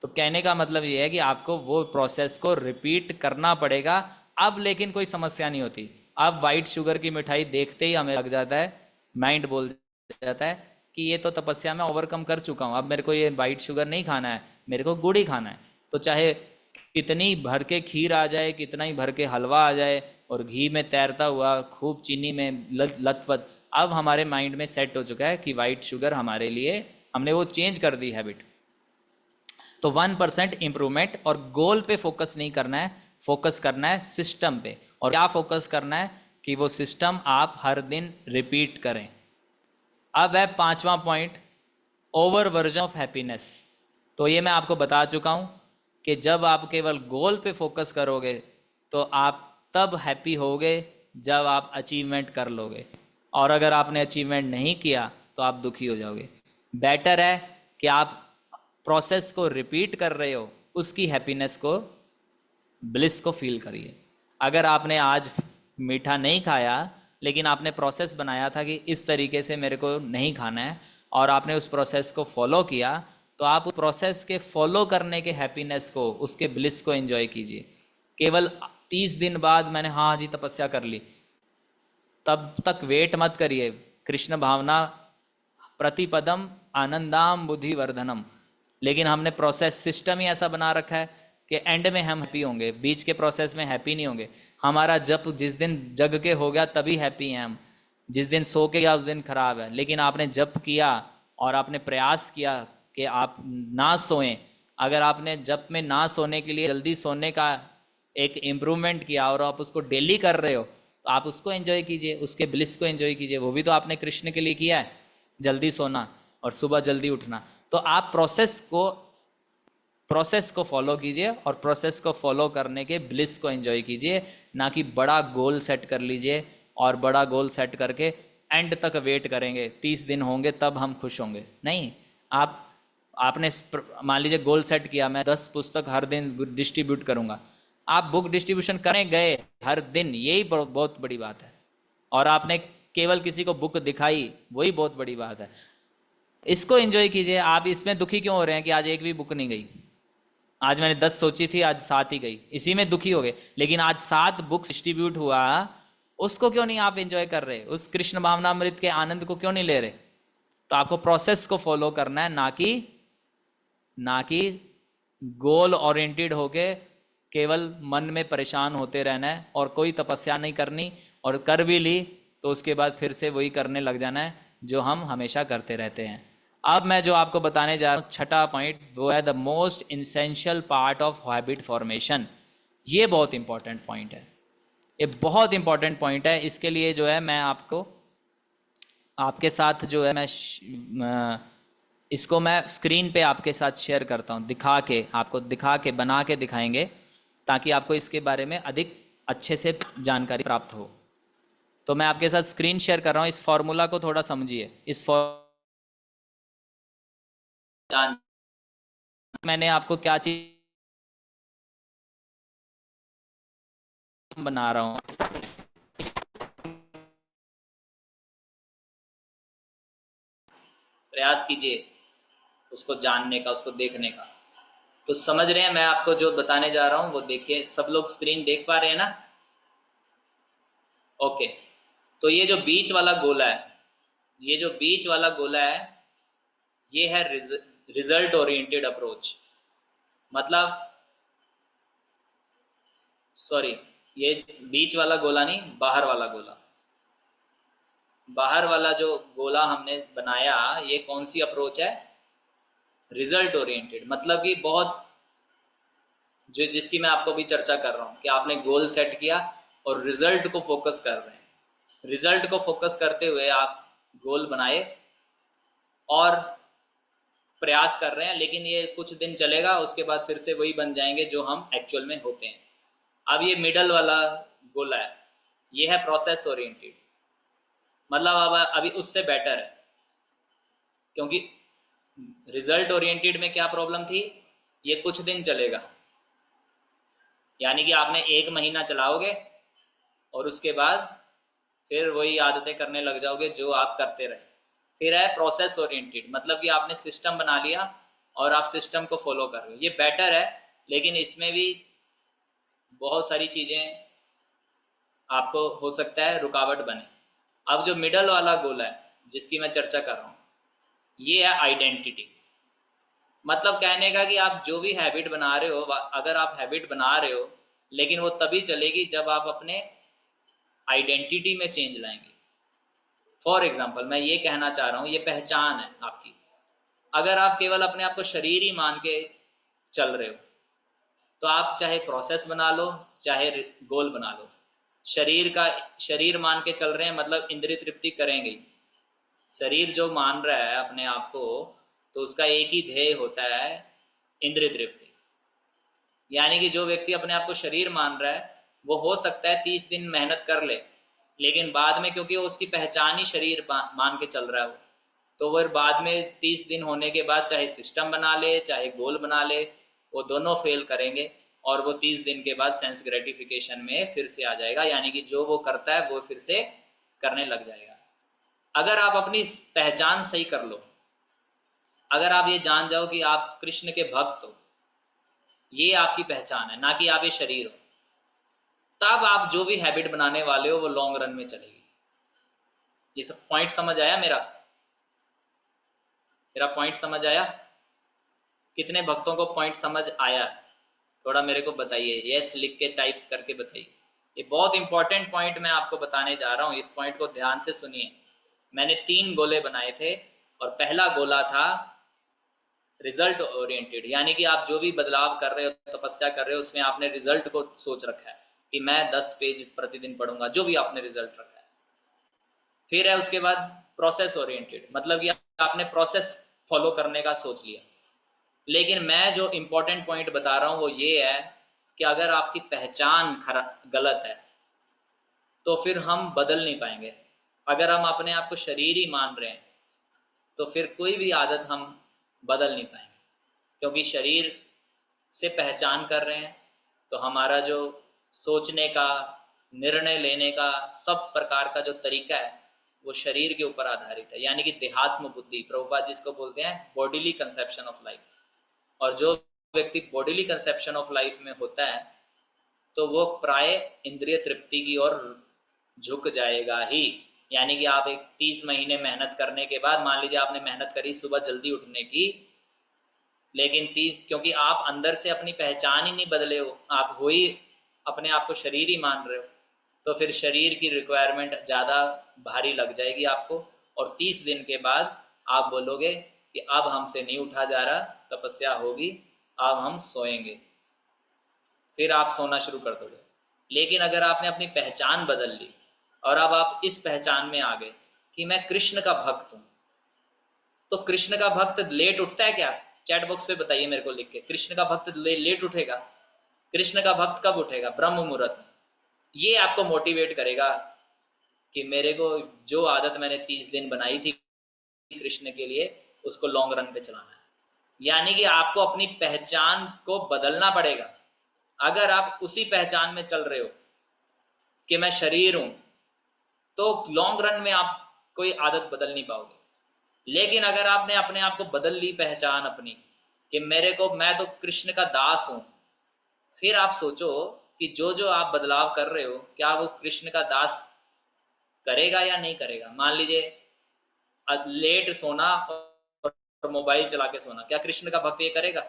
तो कहने का मतलब ये है कि आपको वो प्रोसेस को रिपीट करना पड़ेगा। अब लेकिन कोई समस्या नहीं होती। अब वाइट शुगर की मिठाई देखते ही हमें लग जाता है, माइंड बोल जाता है कि ये तो तपस्या में ओवरकम कर चुका हूँ, अब मेरे को ये वाइट शुगर नहीं खाना है, मेरे को गुड़ ही खाना है। तो चाहे कितनी भर के खीर आ जाए, कितना ही भर के हलवा आ जाए, और घी में तैरता हुआ खूब चीनी में लथपथ, अब हमारे माइंड में सेट हो चुका है कि वाइट शुगर हमारे लिए, हमने वो चेंज कर दी हैबिट। तो 1% इम्प्रूवमेंट, और गोल पे फोकस नहीं करना है, फोकस करना है सिस्टम पे। और क्या फोकस करना है कि वो सिस्टम आप हर दिन रिपीट करें। अब है 5वां point, over version of happiness. तो ये मैं आपको बता चुका हूं कि जब आप केवल गोल पे फोकस करोगे तो आप तब हैप्पी होगे जब आप अचीवमेंट कर लोगे, और अगर आपने अचीवमेंट नहीं किया तो आप दुखी हो जाओगे। बेटर है कि आप प्रोसेस को रिपीट कर रहे हो, उसकी हैप्पीनेस को, ब्लिस को फील करिए। अगर आपने आज मीठा नहीं खाया, लेकिन आपने प्रोसेस बनाया था कि इस तरीके से मेरे को नहीं खाना है, और आपने उस प्रोसेस को फॉलो किया, तो आप उस प्रोसेस के फॉलो करने के हैप्पीनेस को, उसके ब्लिस को एंजॉय कीजिए। केवल 30 दिन बाद मैंने हाँ जी तपस्या कर ली, तब तक वेट मत करिए। कृष्ण भावना प्रतिपदम आनंदाम बुद्धि वर्धनम। लेकिन हमने प्रोसेस सिस्टम ही ऐसा बना रखा है कि एंड में हम हैप्पी होंगे, बीच के प्रोसेस में हैप्पी नहीं होंगे। हमारा जप जिस दिन जग के हो गया तभी हैप्पी हैं हम, जिस दिन सो के गया उस दिन खराब है। लेकिन आपने जप किया और आपने प्रयास किया कि आप ना सोएं, अगर आपने जप में ना सोने के लिए जल्दी सोने का एक इम्प्रूवमेंट किया और आप उसको डेली कर रहे हो, तो आप उसको एंजॉय कीजिए, उसके ब्लिस को एंजॉय कीजिए। वो भी तो आपने कृष्ण के लिए किया है, जल्दी सोना और सुबह जल्दी उठना। तो आप प्रोसेस को फॉलो कीजिए, और प्रोसेस को फॉलो करने के ब्लिस को एंजॉय कीजिए, ना कि बड़ा गोल सेट कर लीजिए और बड़ा गोल सेट करके एंड तक वेट करेंगे 30 दिन होंगे तब हम खुश होंगे। नहीं, आपने मान लीजिए गोल सेट किया, मैं 10 पुस्तक हर दिन डिस्ट्रीब्यूट करूंगा। आप बुक डिस्ट्रीब्यूशन करने गए हर दिन, यही बहुत बड़ी बात है, और आपने केवल किसी को बुक दिखाई, वही बहुत बड़ी बात है। इसको एंजॉय कीजिए। आप इसमें दुखी क्यों हो रहे हैं कि आज एक भी बुक नहीं गई? आज मैंने 10 सोची थी, आज 7 ही गई, इसी में दुखी हो गए। लेकिन आज 7 बुक्स डिस्ट्रीब्यूट हुआ, उसको क्यों नहीं आप एंजॉय कर रहे? उस कृष्ण भावनामृत के आनंद को क्यों नहीं ले रहे? तो आपको प्रोसेस को फॉलो करना है, ना कि गोल ओरिएंटेड होके केवल मन में परेशान होते रहना है, और कोई तपस्या नहीं करनी, और कर भी ली तो उसके बाद फिर से वही करने लग जाना है जो हम हमेशा करते रहते हैं। अब मैं जो आपको बताने जा रहा हूँ, छठा पॉइंट, वो है the most essential part of habit formation. ये बहुत इंपॉर्टेंट पॉइंट है, ये बहुत इंपॉर्टेंट पॉइंट है। इसके लिए जो है मैं आपके साथ जो है इसको मैं स्क्रीन पे आपके साथ शेयर करता हूँ, आपको दिखा के बना के दिखाएंगे, ताकि आपको इसके बारे में अधिक अच्छे से जानकारी प्राप्त हो। तो मैं आपके साथ स्क्रीन शेयर कर रहा हूँ, इस फॉर्मूला को थोड़ा समझिए। मैंने आपको क्या चीज बना रहा हूँ, प्रयास कीजिए उसको जानने का, उसको देखने का। तो समझ रहे हैं मैं आपको जो बताने जा रहा हूँ वो देखिए। सब लोग स्क्रीन देख पा रहे हैं ना? ओके। तो ये जो बीच वाला गोला है, ये जो बीच वाला गोला है, ये है रिजल्ट ओरिएंटेड अप्रोच। मतलब सॉरी, ये बीच वाला गोला नहीं, बाहर वाला गोला, बाहर वाला जो गोला हमने बनाया, ये कौन सी अप्रोच है? Result oriented. मतलब कि बहुत जो जिसकी मैं आपको भी चर्चा कर रहा हूं कि आपने गोल सेट किया और रिजल्ट को फोकस कर रहे हैं। रिजल्ट को फोकस करते हुए आप गोल बनाए और प्रयास कर रहे हैं, लेकिन ये कुछ दिन चलेगा, उसके बाद फिर से वही बन जाएंगे जो हम एक्चुअल में होते हैं। अब ये मिडल वाला गोला है, ये है प्रोसेस ओरिएंटेड। मतलब अब अभी उससे बेटर है, क्योंकि रिजल्ट ओरिएंटेड में क्या प्रॉब्लम थी? ये कुछ दिन चलेगा, यानी कि आपने 1 महीना चलाओगे और उसके बाद फिर वही आदतें करने लग जाओगे जो आप करते रहे। फिर है प्रोसेस ओरिएंटेड, मतलब कि आपने सिस्टम बना लिया और आप सिस्टम को फॉलो कर रहे हो। ये बेटर है, लेकिन इसमें भी बहुत सारी चीजें आपको हो सकता है रुकावट बने। अब जो मिडल वाला गोल है जिसकी मैं चर्चा कर रहा हूँ, ये है आइडेंटिटी। मतलब कहने का कि आप जो भी हैबिट बना रहे हो, अगर आप हैबिट बना रहे हो, लेकिन वो तभी चलेगी जब आप अपने आइडेंटिटी में चेंज लाएंगे। फॉर एग्जाम्पल मैं ये कहना चाह रहा हूँ, ये पहचान है आपकी। अगर आप केवल अपने आप को शरीर ही मान के चल रहे हो, तो आप चाहे प्रोसेस बना लो चाहे गोल बना लो, शरीर मान के चल रहे हैं, मतलब इंद्रिय तृप्ति करेंगे। शरीर जो मान रहा है अपने आप को, तो उसका एक ही ध्येय होता है, इंद्रिय तृप्ति। यानी कि जो व्यक्ति अपने आप को शरीर मान रहा है, वो हो सकता है 30 दिन मेहनत कर ले, लेकिन बाद में क्योंकि वो उसकी पहचान ही शरीर मान के चल रहा है, तो वह बाद में 30 दिन होने के बाद चाहे सिस्टम बना ले चाहे गोल बना ले, वो दोनों फेल करेंगे और वो 30 दिन के बाद सेंस ग्रेटिफिकेशन में फिर से आ जाएगा। यानी कि जो वो करता है वो फिर से करने लग जाएगा। अगर आप अपनी पहचान सही कर लो, अगर आप ये जान जाओ कि आप कृष्ण के भक्त हो, ये आपकी पहचान है, ना कि आप ये शरीर हो, तब आप जो भी हैबिट बनाने वाले हो वो लॉन्ग रन में चलेगी। ये सब पॉइंट समझ आया? मेरा पॉइंट समझ आया? कितने भक्तों को पॉइंट समझ आया? थोड़ा मेरे को बताइए, यस लिख के टाइप करके बताइए। ये बहुत इंपॉर्टेंट पॉइंट मैं आपको बताने जा रहा हूँ, इस पॉइंट को ध्यान से सुनिए। मैंने 3 गोले बनाए थे और पहला गोला था रिजल्ट ओरिएंटेड, यानी कि आप जो भी बदलाव कर रहे हो, तपस्या कर रहे हो, उसमें आपने रिजल्ट को सोच रखा है कि मैं 10 पेज प्रतिदिन पढ़ूंगा, जो भी आपने रिजल्ट रखा है। फिर है उसके बाद प्रोसेस ओरिएंटेड, मतलब कि आपने प्रोसेस फॉलो करने का सोच लिया। लेकिन मैं जो इंपॉर्टेंट पॉइंट बता रहा हूं वो ये है कि अगर आपकी पहचान गलत है तो फिर हम बदल नहीं पाएंगे। अगर हम अपने आप को शरीर ही मान रहे हैं तो फिर कोई भी आदत हम बदल नहीं पाएंगे, क्योंकि शरीर से पहचान कर रहे हैं तो हमारा जो सोचने का, निर्णय लेने का, सब प्रकार का जो तरीका है वो शरीर के ऊपर आधारित है, यानी कि देहात्म बुद्धि, प्रभुपाद जिसको बोलते हैं बॉडीली कंसेप्शन ऑफ लाइफ। और जो व्यक्ति बॉडीली कंसेप्शन ऑफ लाइफ में होता है तो वो प्राय इंद्रिय तृप्ति की ओर झुक जाएगा ही। यानी कि आप एक 30 महीने मेहनत करने के बाद, मान लीजिए आपने मेहनत करी सुबह जल्दी उठने की, लेकिन 30, क्योंकि आप अंदर से अपनी पहचान ही नहीं बदले हो, आप हो ही अपने आप को शरीर ही मान रहे हो, तो फिर शरीर की रिक्वायरमेंट ज़्यादा भारी लग जाएगी आपको। और 30 दिन के बाद आप बोलोगे कि अब हमसे नहीं उठा जा रहा, तपस्या होगी, अब हम सोएंगे, फिर आप सोना शुरू कर दोगे। लेकिन अगर आपने अपनी पहचान बदल ली और अब आप इस पहचान में आ गए कि मैं कृष्ण का भक्त हूं, तो कृष्ण का भक्त लेट उठता है क्या? चैट बॉक्स पे बताइए मेरे को लिख के, कृष्ण का भक्त लेट उठेगा? कृष्ण का भक्त कब उठेगा? ब्रह्म मुहूर्त में। ये आपको मोटिवेट करेगा कि मेरे को जो आदत मैंने 30 दिन बनाई थी कृष्ण के लिए, उसको लॉन्ग रन पे चलाना है। यानी कि आपको अपनी पहचान को बदलना पड़ेगा। अगर आप उसी पहचान में चल रहे हो कि मैं शरीर हूं, तो लॉन्ग रन में आप कोई आदत बदल नहीं पाओगे। लेकिन अगर आपने अपने आप को बदल ली पहचान अपनी कि मैं तो कृष्ण का दास हूं, फिर आप सोचो कि जो जो आप बदलाव कर रहे हो, क्या वो कृष्ण का दास करेगा या नहीं करेगा? मान लीजिए लेट सोना और मोबाइल चला के सोना, क्या कृष्ण का भक्त ये करेगा?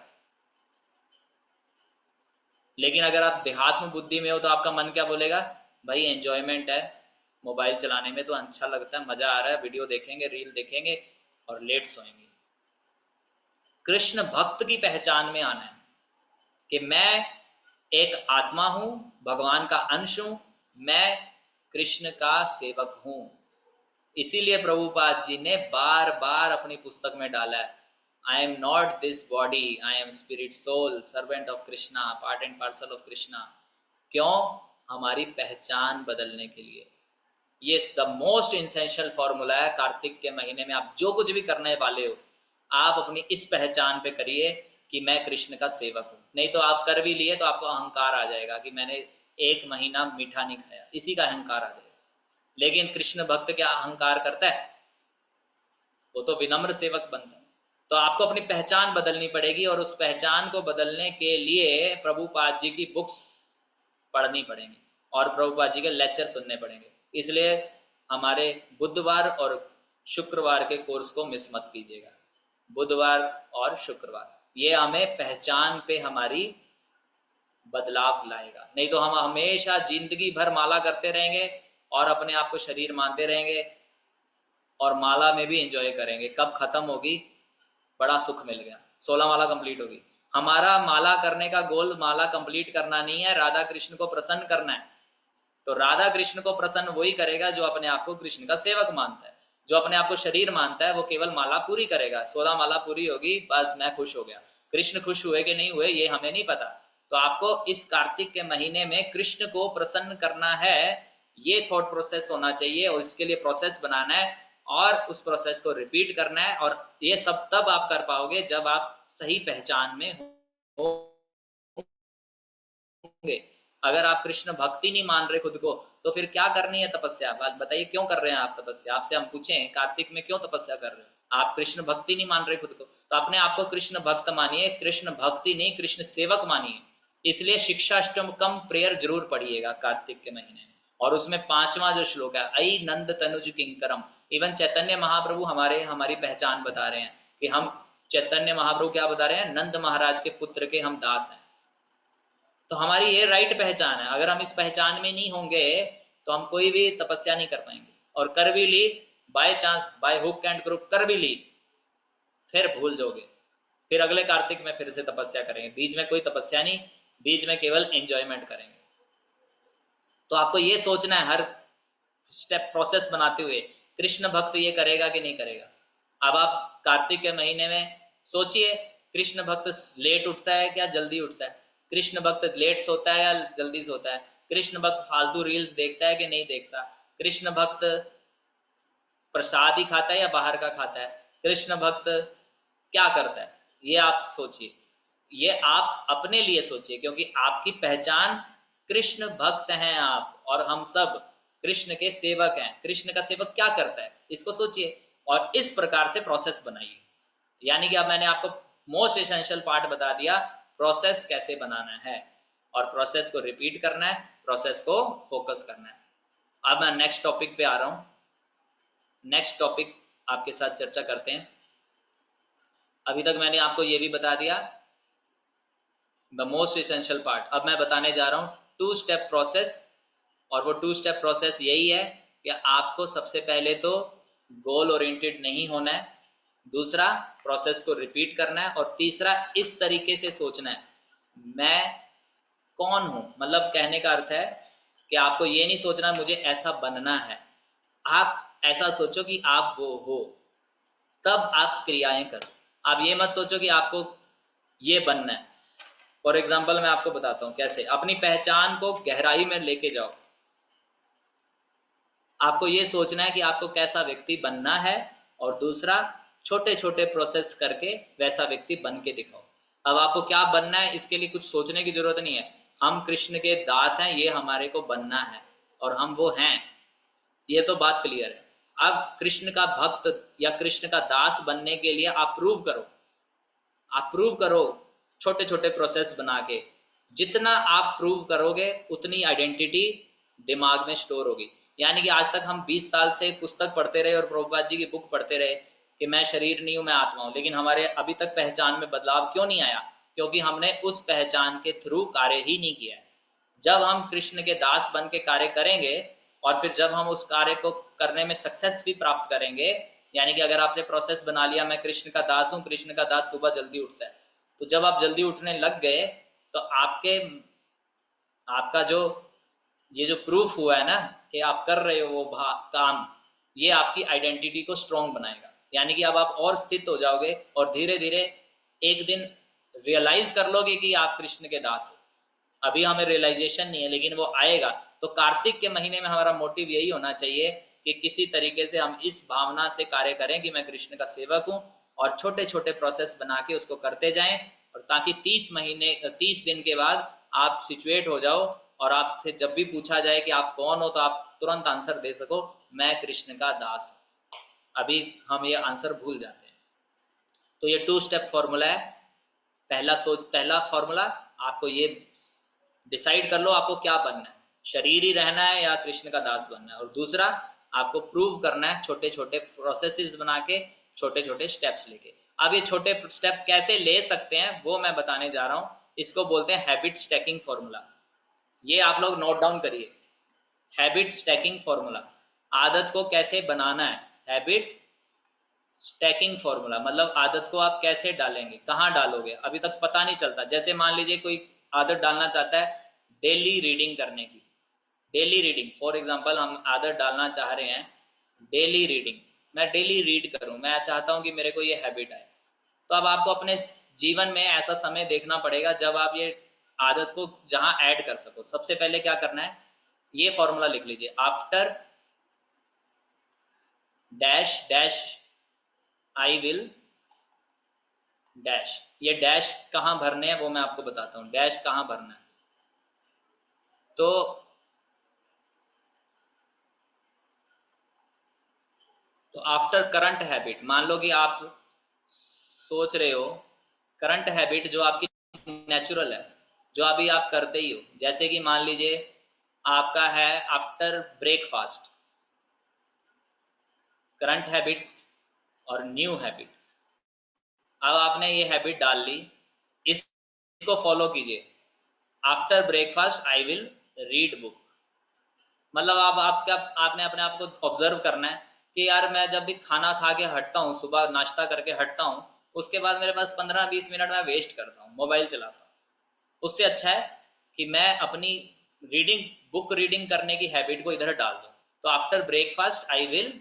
लेकिन अगर आप देहात्म बुद्धि में हो तो आपका मन क्या बोलेगा? भाई एंजॉयमेंट है, मोबाइल चलाने में तो अच्छा लगता है, मजा आ रहा है, वीडियो देखेंगे, रील देखेंगे और लेट सोएंगे। कृष्ण भक्त की पहचान में आना है कि मैं एक आत्मा हूं, भगवान का अंश हूं, मैं कृष्ण का सेवक हूं। इसीलिए प्रभुपाद जी ने बार बार अपनी पुस्तक में डाला है, I am not this body, I am spirit soul, servant of Krishna, part and parcel of Krishna. क्यों? हमारी पहचान बदलने के लिए। ये द मोस्ट इसेंशियल फॉर्मूला है। कार्तिक के महीने में आप जो कुछ भी करने वाले हो, आप अपनी इस पहचान पे करिए कि मैं कृष्ण का सेवक हूं। नहीं तो आप कर भी लिए तो आपको अहंकार आ जाएगा कि मैंने एक महीना मीठा नहीं खाया, इसी का अहंकार आ जाएगा। लेकिन कृष्ण भक्त क्या अहंकार करता है? वो तो विनम्र सेवक बनता है। तो आपको अपनी पहचान बदलनी पड़ेगी, और उस पहचान को बदलने के लिए प्रभुपाद जी की बुक्स पढ़नी पड़ेंगी और प्रभुपाद जी के लेक्चर सुनने पड़ेंगे। इसलिए हमारे बुधवार और शुक्रवार के कोर्स को मिस मत कीजिएगा। बुधवार और शुक्रवार ये हमें पहचान पे हमारी बदलाव लाएगा। नहीं तो हम हमेशा जिंदगी भर माला करते रहेंगे और अपने आप को शरीर मानते रहेंगे और माला में भी एंजॉय करेंगे। कब खत्म होगी? बड़ा सुख मिल गया, 16 माला कंप्लीट होगी। हमारा माला करने का गोल माला कंप्लीट करना नहीं है, राधा कृष्ण को प्रसन्न करना है। तो राधा कृष्ण को प्रसन्न वही करेगा जो अपने आप को कृष्ण का सेवक मानता है। जो अपने आप को शरीर मानता है वो केवल माला पूरी करेगा। 16 माला पूरी होगी, बस मैं खुश हो गया। कृष्ण खुश हुए कि नहीं हुए ये हमें नहीं पता। तो आपको इस कार्तिक के महीने में कृष्ण को प्रसन्न करना है, ये थॉट प्रोसेस होना चाहिए और इसके लिए प्रोसेस बनाना है और उस प्रोसेस को रिपीट करना है। और ये सब तब आप कर पाओगे जब आप सही पहचान में हो होंगे। अगर आप कृष्ण भक्ति नहीं मान रहे खुद को, तो फिर क्या करनी है तपस्या? बात बताइए, क्यों कर रहे हैं आप तपस्या? आपसे हम पूछें कार्तिक में क्यों तपस्या कर रहे हो? आप कृष्ण भक्ति नहीं मान रहे खुद को, तो अपने आप को कृष्ण भक्त मानिए, कृष्ण भक्ति नहीं कृष्ण सेवक मानिए। इसलिए शिक्षाष्टकम प्रेयर जरूर पढ़िएगा कार्तिक के महीने में। और उसमें 5वां जो श्लोक है, अई नंद तनुज किंकरम। इवन चैतन्य महाप्रभु हमारी पहचान बता रहे हैं कि हम, चैतन्य महाप्रभु क्या बता रहे हैं? नंद महाराज के पुत्र के हम दास हैं। तो हमारी ये राइट पहचान है। अगर हम इस पहचान में नहीं होंगे तो हम कोई भी तपस्या नहीं कर पाएंगे। और कर भी ली, by chance, by hook and crook कर भी ली, फिर भूल जाओगे। फिर अगले कार्तिक में फिर से तपस्या करेंगे। बीच में कोई तपस्या नहीं, बीच में केवल एंजॉयमेंट करेंगे। तो आपको ये सोचना है हर स्टेप प्रोसेस बनाते हुए, कृष्ण भक्त ये करेगा कि नहीं करेगा। अब आप कार्तिक के महीने में सोचिए, कृष्ण भक्त लेट उठता है क्या जल्दी उठता है? कृष्ण भक्त लेट सोता है या जल्दी सोता है? कृष्ण भक्त फालतू रील्स देखता है कि नहीं देखता? कृष्ण भक्त प्रसाद ही खाता है या बाहर का खाता है? कृष्ण भक्त क्या करता है? ये आप सोचिए, ये आप अपने लिए सोचिए, क्योंकि आपकी पहचान कृष्ण भक्त हैं आप, और हम सब कृष्ण के सेवक हैं। कृष्ण का सेवक क्या करता है इसको सोचिए और इस प्रकार से प्रोसेस बनाइए। यानी कि अब मैंने आपको मोस्ट एसेंशियल पार्ट बता दिया, प्रोसेस कैसे बनाना है, और प्रोसेस को रिपीट करना है, प्रोसेस को फोकस करना है। अब मैं नेक्स्ट टॉपिक पे आ रहा हूं। नेक्स्ट टॉपिक आपके साथ चर्चा करते हैं। अभी तक मैंने आपको ये भी बता दिया द मोस्ट एसेंशियल पार्ट। अब मैं बताने जा रहा हूं 2 स्टेप प्रोसेस, और वो 2 स्टेप प्रोसेस यही है कि आपको सबसे पहले तो गोल ओरिएंटेड नहीं होना है, दूसरा प्रोसेस को रिपीट करना है, और तीसरा इस तरीके से सोचना है, मैं कौन हूं। मतलब कहने का अर्थ है कि आपको ये नहीं सोचना मुझे ऐसा बनना है, आप ऐसा सोचो कि आप वो हो, तब आप क्रियाएं करो। आप ये मत सोचो कि आपको ये बनना है। फॉर एग्जाम्पल मैं आपको बताता हूं कैसे अपनी पहचान को गहराई में लेके जाओ। आपको ये सोचना है कि आपको कैसा व्यक्ति बनना है, और दूसरा छोटे छोटे प्रोसेस करके वैसा व्यक्ति बन के दिखाओ। अब आपको क्या बनना है इसके लिए कुछ सोचने की जरूरत नहीं है। हम कृष्ण के दास हैं, ये हमारे को बनना है और हम वो हैं, ये तो बात क्लियर है। अब कृष्ण का भक्त या कृष्ण का दास बनने के लिए आप प्रूव करो, आप प्रूव करो छोटे छोटे प्रोसेस बना के। जितना आप प्रूव करोगे उतनी आइडेंटिटी दिमाग में स्टोर होगी। यानी कि आज तक हम 20 साल से पुस्तक पढ़ते रहे और प्रभुपाद जी की बुक पढ़ते रहे कि मैं शरीर नहीं हूं, मैं आत्मा हूं, लेकिन हमारे अभी तक पहचान में बदलाव क्यों नहीं आया? क्योंकि हमने उस पहचान के थ्रू कार्य ही नहीं किया है। जब हम कृष्ण के दास बन के कार्य करेंगे और फिर जब हम उस कार्य को करने में सक्सेस भी प्राप्त करेंगे, यानी कि अगर आपने प्रोसेस बना लिया मैं कृष्ण का दास हूं, कृष्ण का दास सुबह जल्दी उठता है, तो जब आप जल्दी उठने लग गए तो आपका जो ये जो प्रूफ हुआ है ना कि आप कर रहे हो वो काम, ये आपकी आइडेंटिटी को स्ट्रॉन्ग बनाएगा। यानी कि अब आप और स्थित हो जाओगे और धीरे धीरे एक दिन रियलाइज कर लोगे कि आप कृष्ण के दास हो। अभी हमें रियलाइजेशन नहीं है, लेकिन वो आएगा। तो कार्तिक के महीने में हमारा मोटिव यही होना चाहिए कि किसी तरीके से हम इस भावना से कार्य करें कि मैं कृष्ण का सेवक हूं, और छोटे छोटे प्रोसेस बना के उसको करते जाएं, और ताकि 30 दिन के बाद आप सिचुएट हो जाओ और आपसे जब भी पूछा जाए कि आप कौन हो तो आप तुरंत आंसर दे सको, मैं कृष्ण का दास हूं। अभी हम ये आंसर भूल जाते हैं। तो ये 2 स्टेप फॉर्मूला है। पहला फॉर्मूला, आपको ये डिसाइड कर लो आपको क्या बनना है, शरीर ही रहना है या कृष्ण का दास बनना है। और दूसरा, आपको प्रूव करना है छोटे छोटे प्रोसेसेस बना के, छोटे छोटे स्टेप्स लेके। अब ये छोटे स्टेप कैसे ले सकते हैं वो मैं बताने जा रहा हूं। इसको बोलते हैं हैबिट स्टैकिंग फॉर्मूला। ये आप लोग नोट डाउन करिए, हैबिट स्टैकिंग फॉर्मूला। आदत को कैसे बनाना है, हैबिट स्टैकिंग फॉर्मूला मतलब आदत को आप कैसे डालेंगे, कहाँ डालोगे, अभी तक पता नहीं चलता। जैसे मान लीजिए कोई आदत डालना चाहता है डेली रीडिंग करने की, डेली रीडिंग फॉर एग्जांपल हम आदत डालना चाह रहे हैं डेली रीडिंग, मैं डेली रीड करूं, मैं चाहता हूं कि मेरे को ये हैबिट आए। तो अब आपको अपने जीवन में ऐसा समय देखना पड़ेगा जब आप ये आदत को जहां ऐड कर सको। सबसे पहले क्या करना है, ये फॉर्मूला लिख लीजिए, after dash dash I will dash. ये डैश कहां भरने हैं वो मैं आपको बताता हूं, डैश कहां भरना है। तो आफ्टर करंट हैबिट, मान लो कि आप सोच रहे हो करंट हैबिट जो आपकी नेचुरल है, जो अभी आप करते ही हो, जैसे कि मान लीजिए आपका है आफ्टर ब्रेकफास्ट, करंट हैबिट और न्यू हैबिट। अब आपने ये हैबिट डाल ली, इसको फॉलो कीजिए, after breakfast I will read book. मतलब आपने अपने आप को ऑब्जर्व करना है कि यार मैं जब भी खाना खा के हटता हूँ, सुबह नाश्ता करके हटता हूँ, उसके बाद मेरे पास 15-20 मिनट में वेस्ट करता हूँ, मोबाइल चलाता हूँ। उससे अच्छा है कि मैं अपनी बुक रीडिंग करने की हैबिट को इधर डाल दूँ। तो after breakfast I will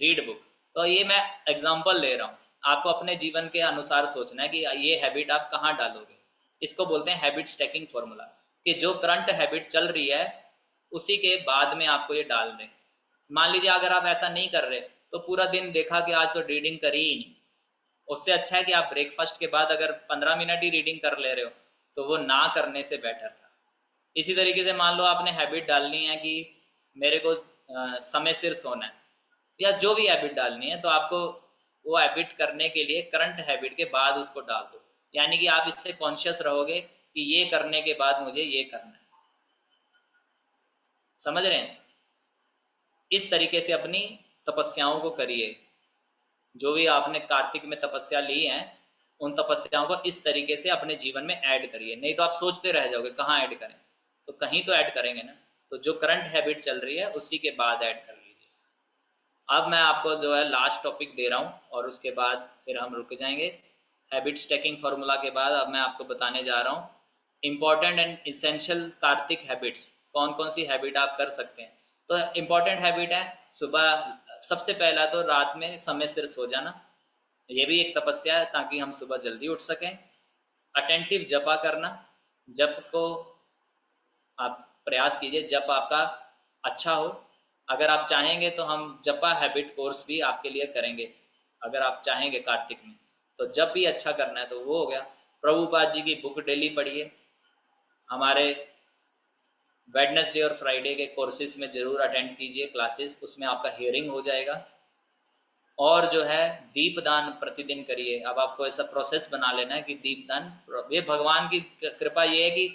read book. तो ये मैं एग्जाम्पल ले रहा हूँ, आपको अपने जीवन के अनुसार सोचना है कि ये हैबिट आप कहाँ डालोगे। इसको बोलते हैं हैबिट स्टैकिंग फॉर्मूला, कि जो करंट हैबिट चल रही है उसी के बाद में आपको ये डाल दें। मान लीजिए अगर आप ऐसा नहीं कर रहे तो पूरा दिन देखा कि आज तो रीडिंग करी ही नहीं, उससे अच्छा है कि आप ब्रेकफास्ट के बाद अगर 15 मिनट ही रीडिंग कर ले रहे हो तो वो ना करने से बेटर था। इसी तरीके से मान लो आपने हैबिट डालनी है कि मेरे को समय सिर सोना है, या जो भी हैबिट डालनी है, तो आपको वो हैबिट करने के लिए करंट हैबिट के बाद उसको डाल दो। यानी कि आप इससे कॉन्शियस रहोगे कि ये करने के बाद मुझे ये करना है। समझ रहे हैं? इस तरीके से अपनी तपस्याओं को करिए। जो भी आपने कार्तिक में तपस्या ली है उन तपस्याओं को इस तरीके से अपने जीवन में ऐड करिए, नहीं तो आप सोचते रह जाओगे कहाँ ऐड करें। तो कहीं तो ऐड करेंगे ना, तो जो करंट हैबिट चल रही है उसी के बाद ऐड कर लीजिए। अब मैं आपको जो है लास्ट टॉपिक दे रहा हूँ और उसके बाद फिर हम रुक जाएंगे। हैबिट स्टैकिंग फॉर्मूला के बाद अब मैं आपको बताने जा रहा हूँ important and essential Kartik habits, कौन कौन सी हैबिट आप कर सकते हैं। तो इंपॉर्टेंट हैबिट है सुबह, सबसे पहला तो रात में समय सिर सो जाना, ये भी एक तपस्या है ताकि हम सुबह जल्दी उठ सकें। अटेंटिव जपा करना, जप को आप प्रयास कीजिए जप आपका अच्छा हो। अगर आप चाहेंगे तो हम जपा हैबिट कोर्स भी आपके लिए करेंगे, अगर आप चाहेंगे कार्तिक में, तो जब भी अच्छा करना है तो वो हो गया। प्रभुपाद जी की बुक डेली पढ़िए, हमारे वेडनेसडे और फ्राइडे के कोर्सेज में जरूर अटेंड कीजिए क्लासेस, उसमें आपका हियरिंग हो जाएगा। और जो है दीपदान प्रतिदिन करिए। अब आपको ऐसा प्रोसेस बना लेना है कि दीपदान, ये भगवान की कृपा ये है कि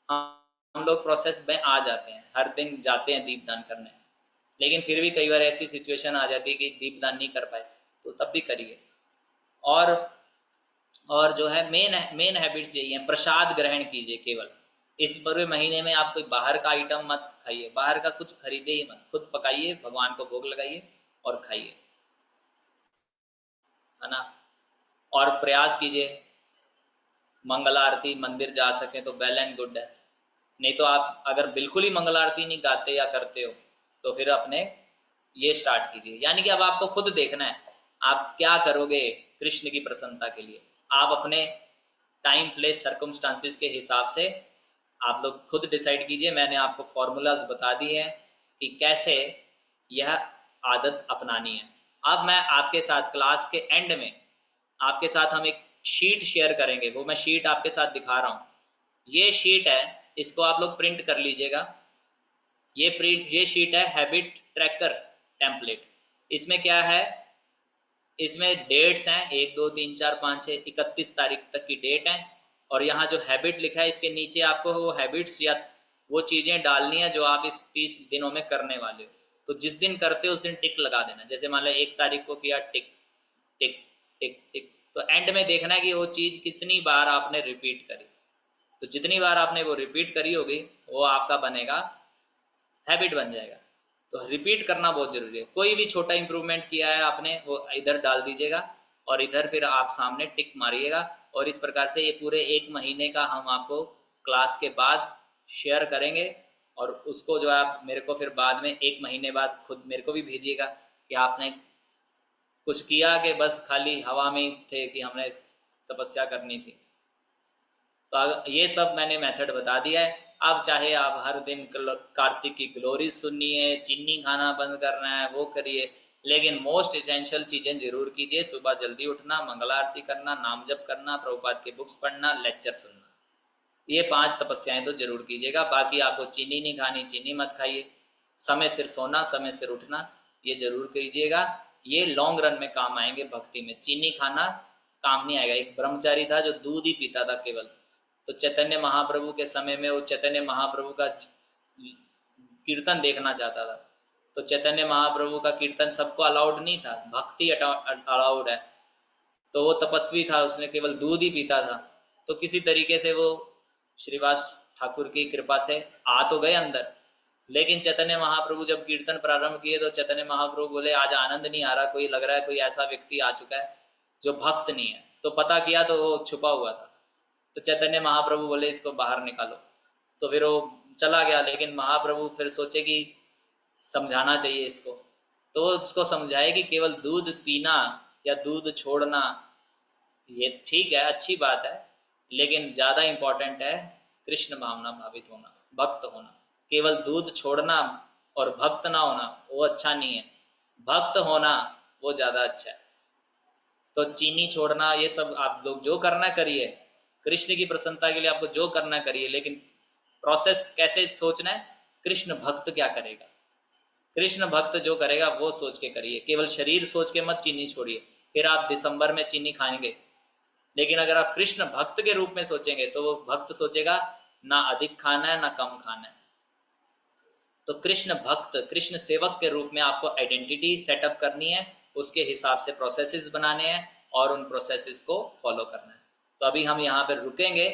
हम लोग प्रोसेस में आ जाते हैं, हर दिन जाते हैं दीपदान करने। लेकिन फिर भी कई बार ऐसी सिचुएशन आ जाती है कि दीपदान नहीं कर पाए, तो तब भी करिए। और जो है मेन हैबिट्स यही है, प्रसाद ग्रहण कीजिए केवल। इस पूरे महीने में आप कोई बाहर का आइटम मत खाइए, बाहर का कुछ खरीदे ही मत, खुद पकाइए, भगवान को भोग लगाइए और खाइए, है ना। और प्रयास कीजिए मंगल आरती मंदिर जा सके तो वेल एंड गुड है, नहीं तो आप अगर बिल्कुल ही मंगल आरती नहीं गाते या करते हो तो फिर अपने ये स्टार्ट कीजिए। यानी कि अब आपको खुद देखना है आप क्या करोगे कृष्ण की प्रसन्नता के लिए। आप अपने टाइम प्लेस सर्कमस्टांसिस के हिसाब से आप लोग खुद डिसाइड कीजिए। मैंने आपको फॉर्मूलाज बता दिए हैं कि कैसे यह आदत अपनानी है। अब मैं आपके साथ क्लास के एंड में आपके साथ हम एक शीट शेयर करेंगे, वो मैं शीट आपके साथ दिखा रहा हूँ। ये शीट है, इसको आप लोग प्रिंट कर लीजिएगा। ये शीट है हैबिट ट्रैकर टेम्पलेट। इसमें क्या है, इसमें डेट्स हैं 1 2 3 4 5 6 31 तारीख तक की डेट है। और यहाँ जो हैबिट लिखा है इसके नीचे आपको वो हैबिट्स या वो चीज़ें डालनी है जो आप इस 30 दिनों में करने वाले हो। तो जिस दिन करते हो उस दिन टिक लगा देना। जैसे मान लो 1 तारीख को किया, टिक टिक टिक टिक। तो एंड में देखना है कि वो चीज़ कितनी बार आपने रिपीट करी। तो जितनी बार आपने वो रिपीट करी होगी वो आपका बनेगा, हैबिट बन जाएगा। तो रिपीट करना बहुत जरूरी है। कोई भी छोटा इंप्रूवमेंट किया है आपने वो इधर डाल दीजिएगा और इधर फिर आप सामने टिक मारिएगा। और इस प्रकार से ये पूरे 1 महीने का हम आपको क्लास के बाद शेयर करेंगे। और उसको जो आप मेरे को फिर बाद में 1 महीने बाद खुद मेरे को भी भेजिएगा कि आपने कुछ किया कि बस खाली हवा में ही थे कि हमने तपस्या करनी थी। तो ये सब मैंने मेथड बता दिया है। अब चाहे आप हर दिन कार्तिक की ग्लोरी सुनिए, चीनी खाना बंद करना है वो करिए, लेकिन मोस्ट एसेंशियल चीज़ें जरूर कीजिए। सुबह जल्दी उठना, मंगल आरती करना, नाम जप करना, प्रभुपाद के बुक्स पढ़ना, लेक्चर सुनना, ये 5 तपस्याएं तो जरूर कीजिएगा। बाकी आपको चीनी नहीं खानी, चीनी मत खाइए। समय सिर सोना, समय सिर उठना, ये जरूर कीजिएगा। ये लॉन्ग रन में काम आएंगे भक्ति में। चीनी खाना काम नहीं आएगा। एक ब्रह्मचारी था जो दूध ही पीता था केवल, तो चैतन्य महाप्रभु के समय में वो चैतन्य महाप्रभु का कीर्तन देखना चाहता था। तो चैतन्य महाप्रभु का कीर्तन सबको अलाउड नहीं था, भक्ति अलाउड है। तो वो तपस्वी था, उसने केवल दूध ही पीता था। तो किसी तरीके से वो श्रीवास ठाकुर की कृपा से आ तो गए अंदर। लेकिन चैतन्य महाप्रभु जब कीर्तन प्रारंभ किए तो चैतन्य महाप्रभु बोले आज आनंद नहीं आ रहा, कोई लग रहा है कोई ऐसा व्यक्ति आ चुका है जो भक्त नहीं है। तो पता किया तो वो छुपा हुआ था। तो चैतन्य महाप्रभु बोले इसको बाहर निकालो। तो फिर वो चला गया। लेकिन महाप्रभु फिर सोचे कि समझाना चाहिए इसको, तो उसको समझाए कि केवल दूध पीना या दूध छोड़ना ये ठीक है, अच्छी बात है, लेकिन ज़्यादा इम्पोर्टेंट है कृष्ण भावना भावित होना, भक्त होना। केवल दूध छोड़ना और भक्त ना होना वो अच्छा नहीं है, भक्त होना वो ज़्यादा अच्छा है। तो चीनी छोड़ना ये सब आप लोग जो करना करिए, कृष्ण की प्रसन्नता के लिए आपको जो करना करिए, लेकिन प्रोसेस कैसे सोचना है, कृष्ण भक्त क्या करेगा, कृष्ण भक्त जो करेगा वो सोच के करिए। केवल शरीर सोच के मत चीनी छोड़िए, फिर आप दिसंबर में चीनी खाएंगे। लेकिन अगर आप कृष्ण भक्त के रूप में सोचेंगे तो वो भक्त सोचेगा ना अधिक खाना है ना कम खाना है। तो कृष्ण भक्त, कृष्ण सेवक के रूप में आपको आइडेंटिटी सेटअप करनी है, उसके हिसाब से प्रोसेसेस बनाने हैं और उन प्रोसेसेस को फॉलो करना है। तो अभी हम यहाँ पर रुकेंगे।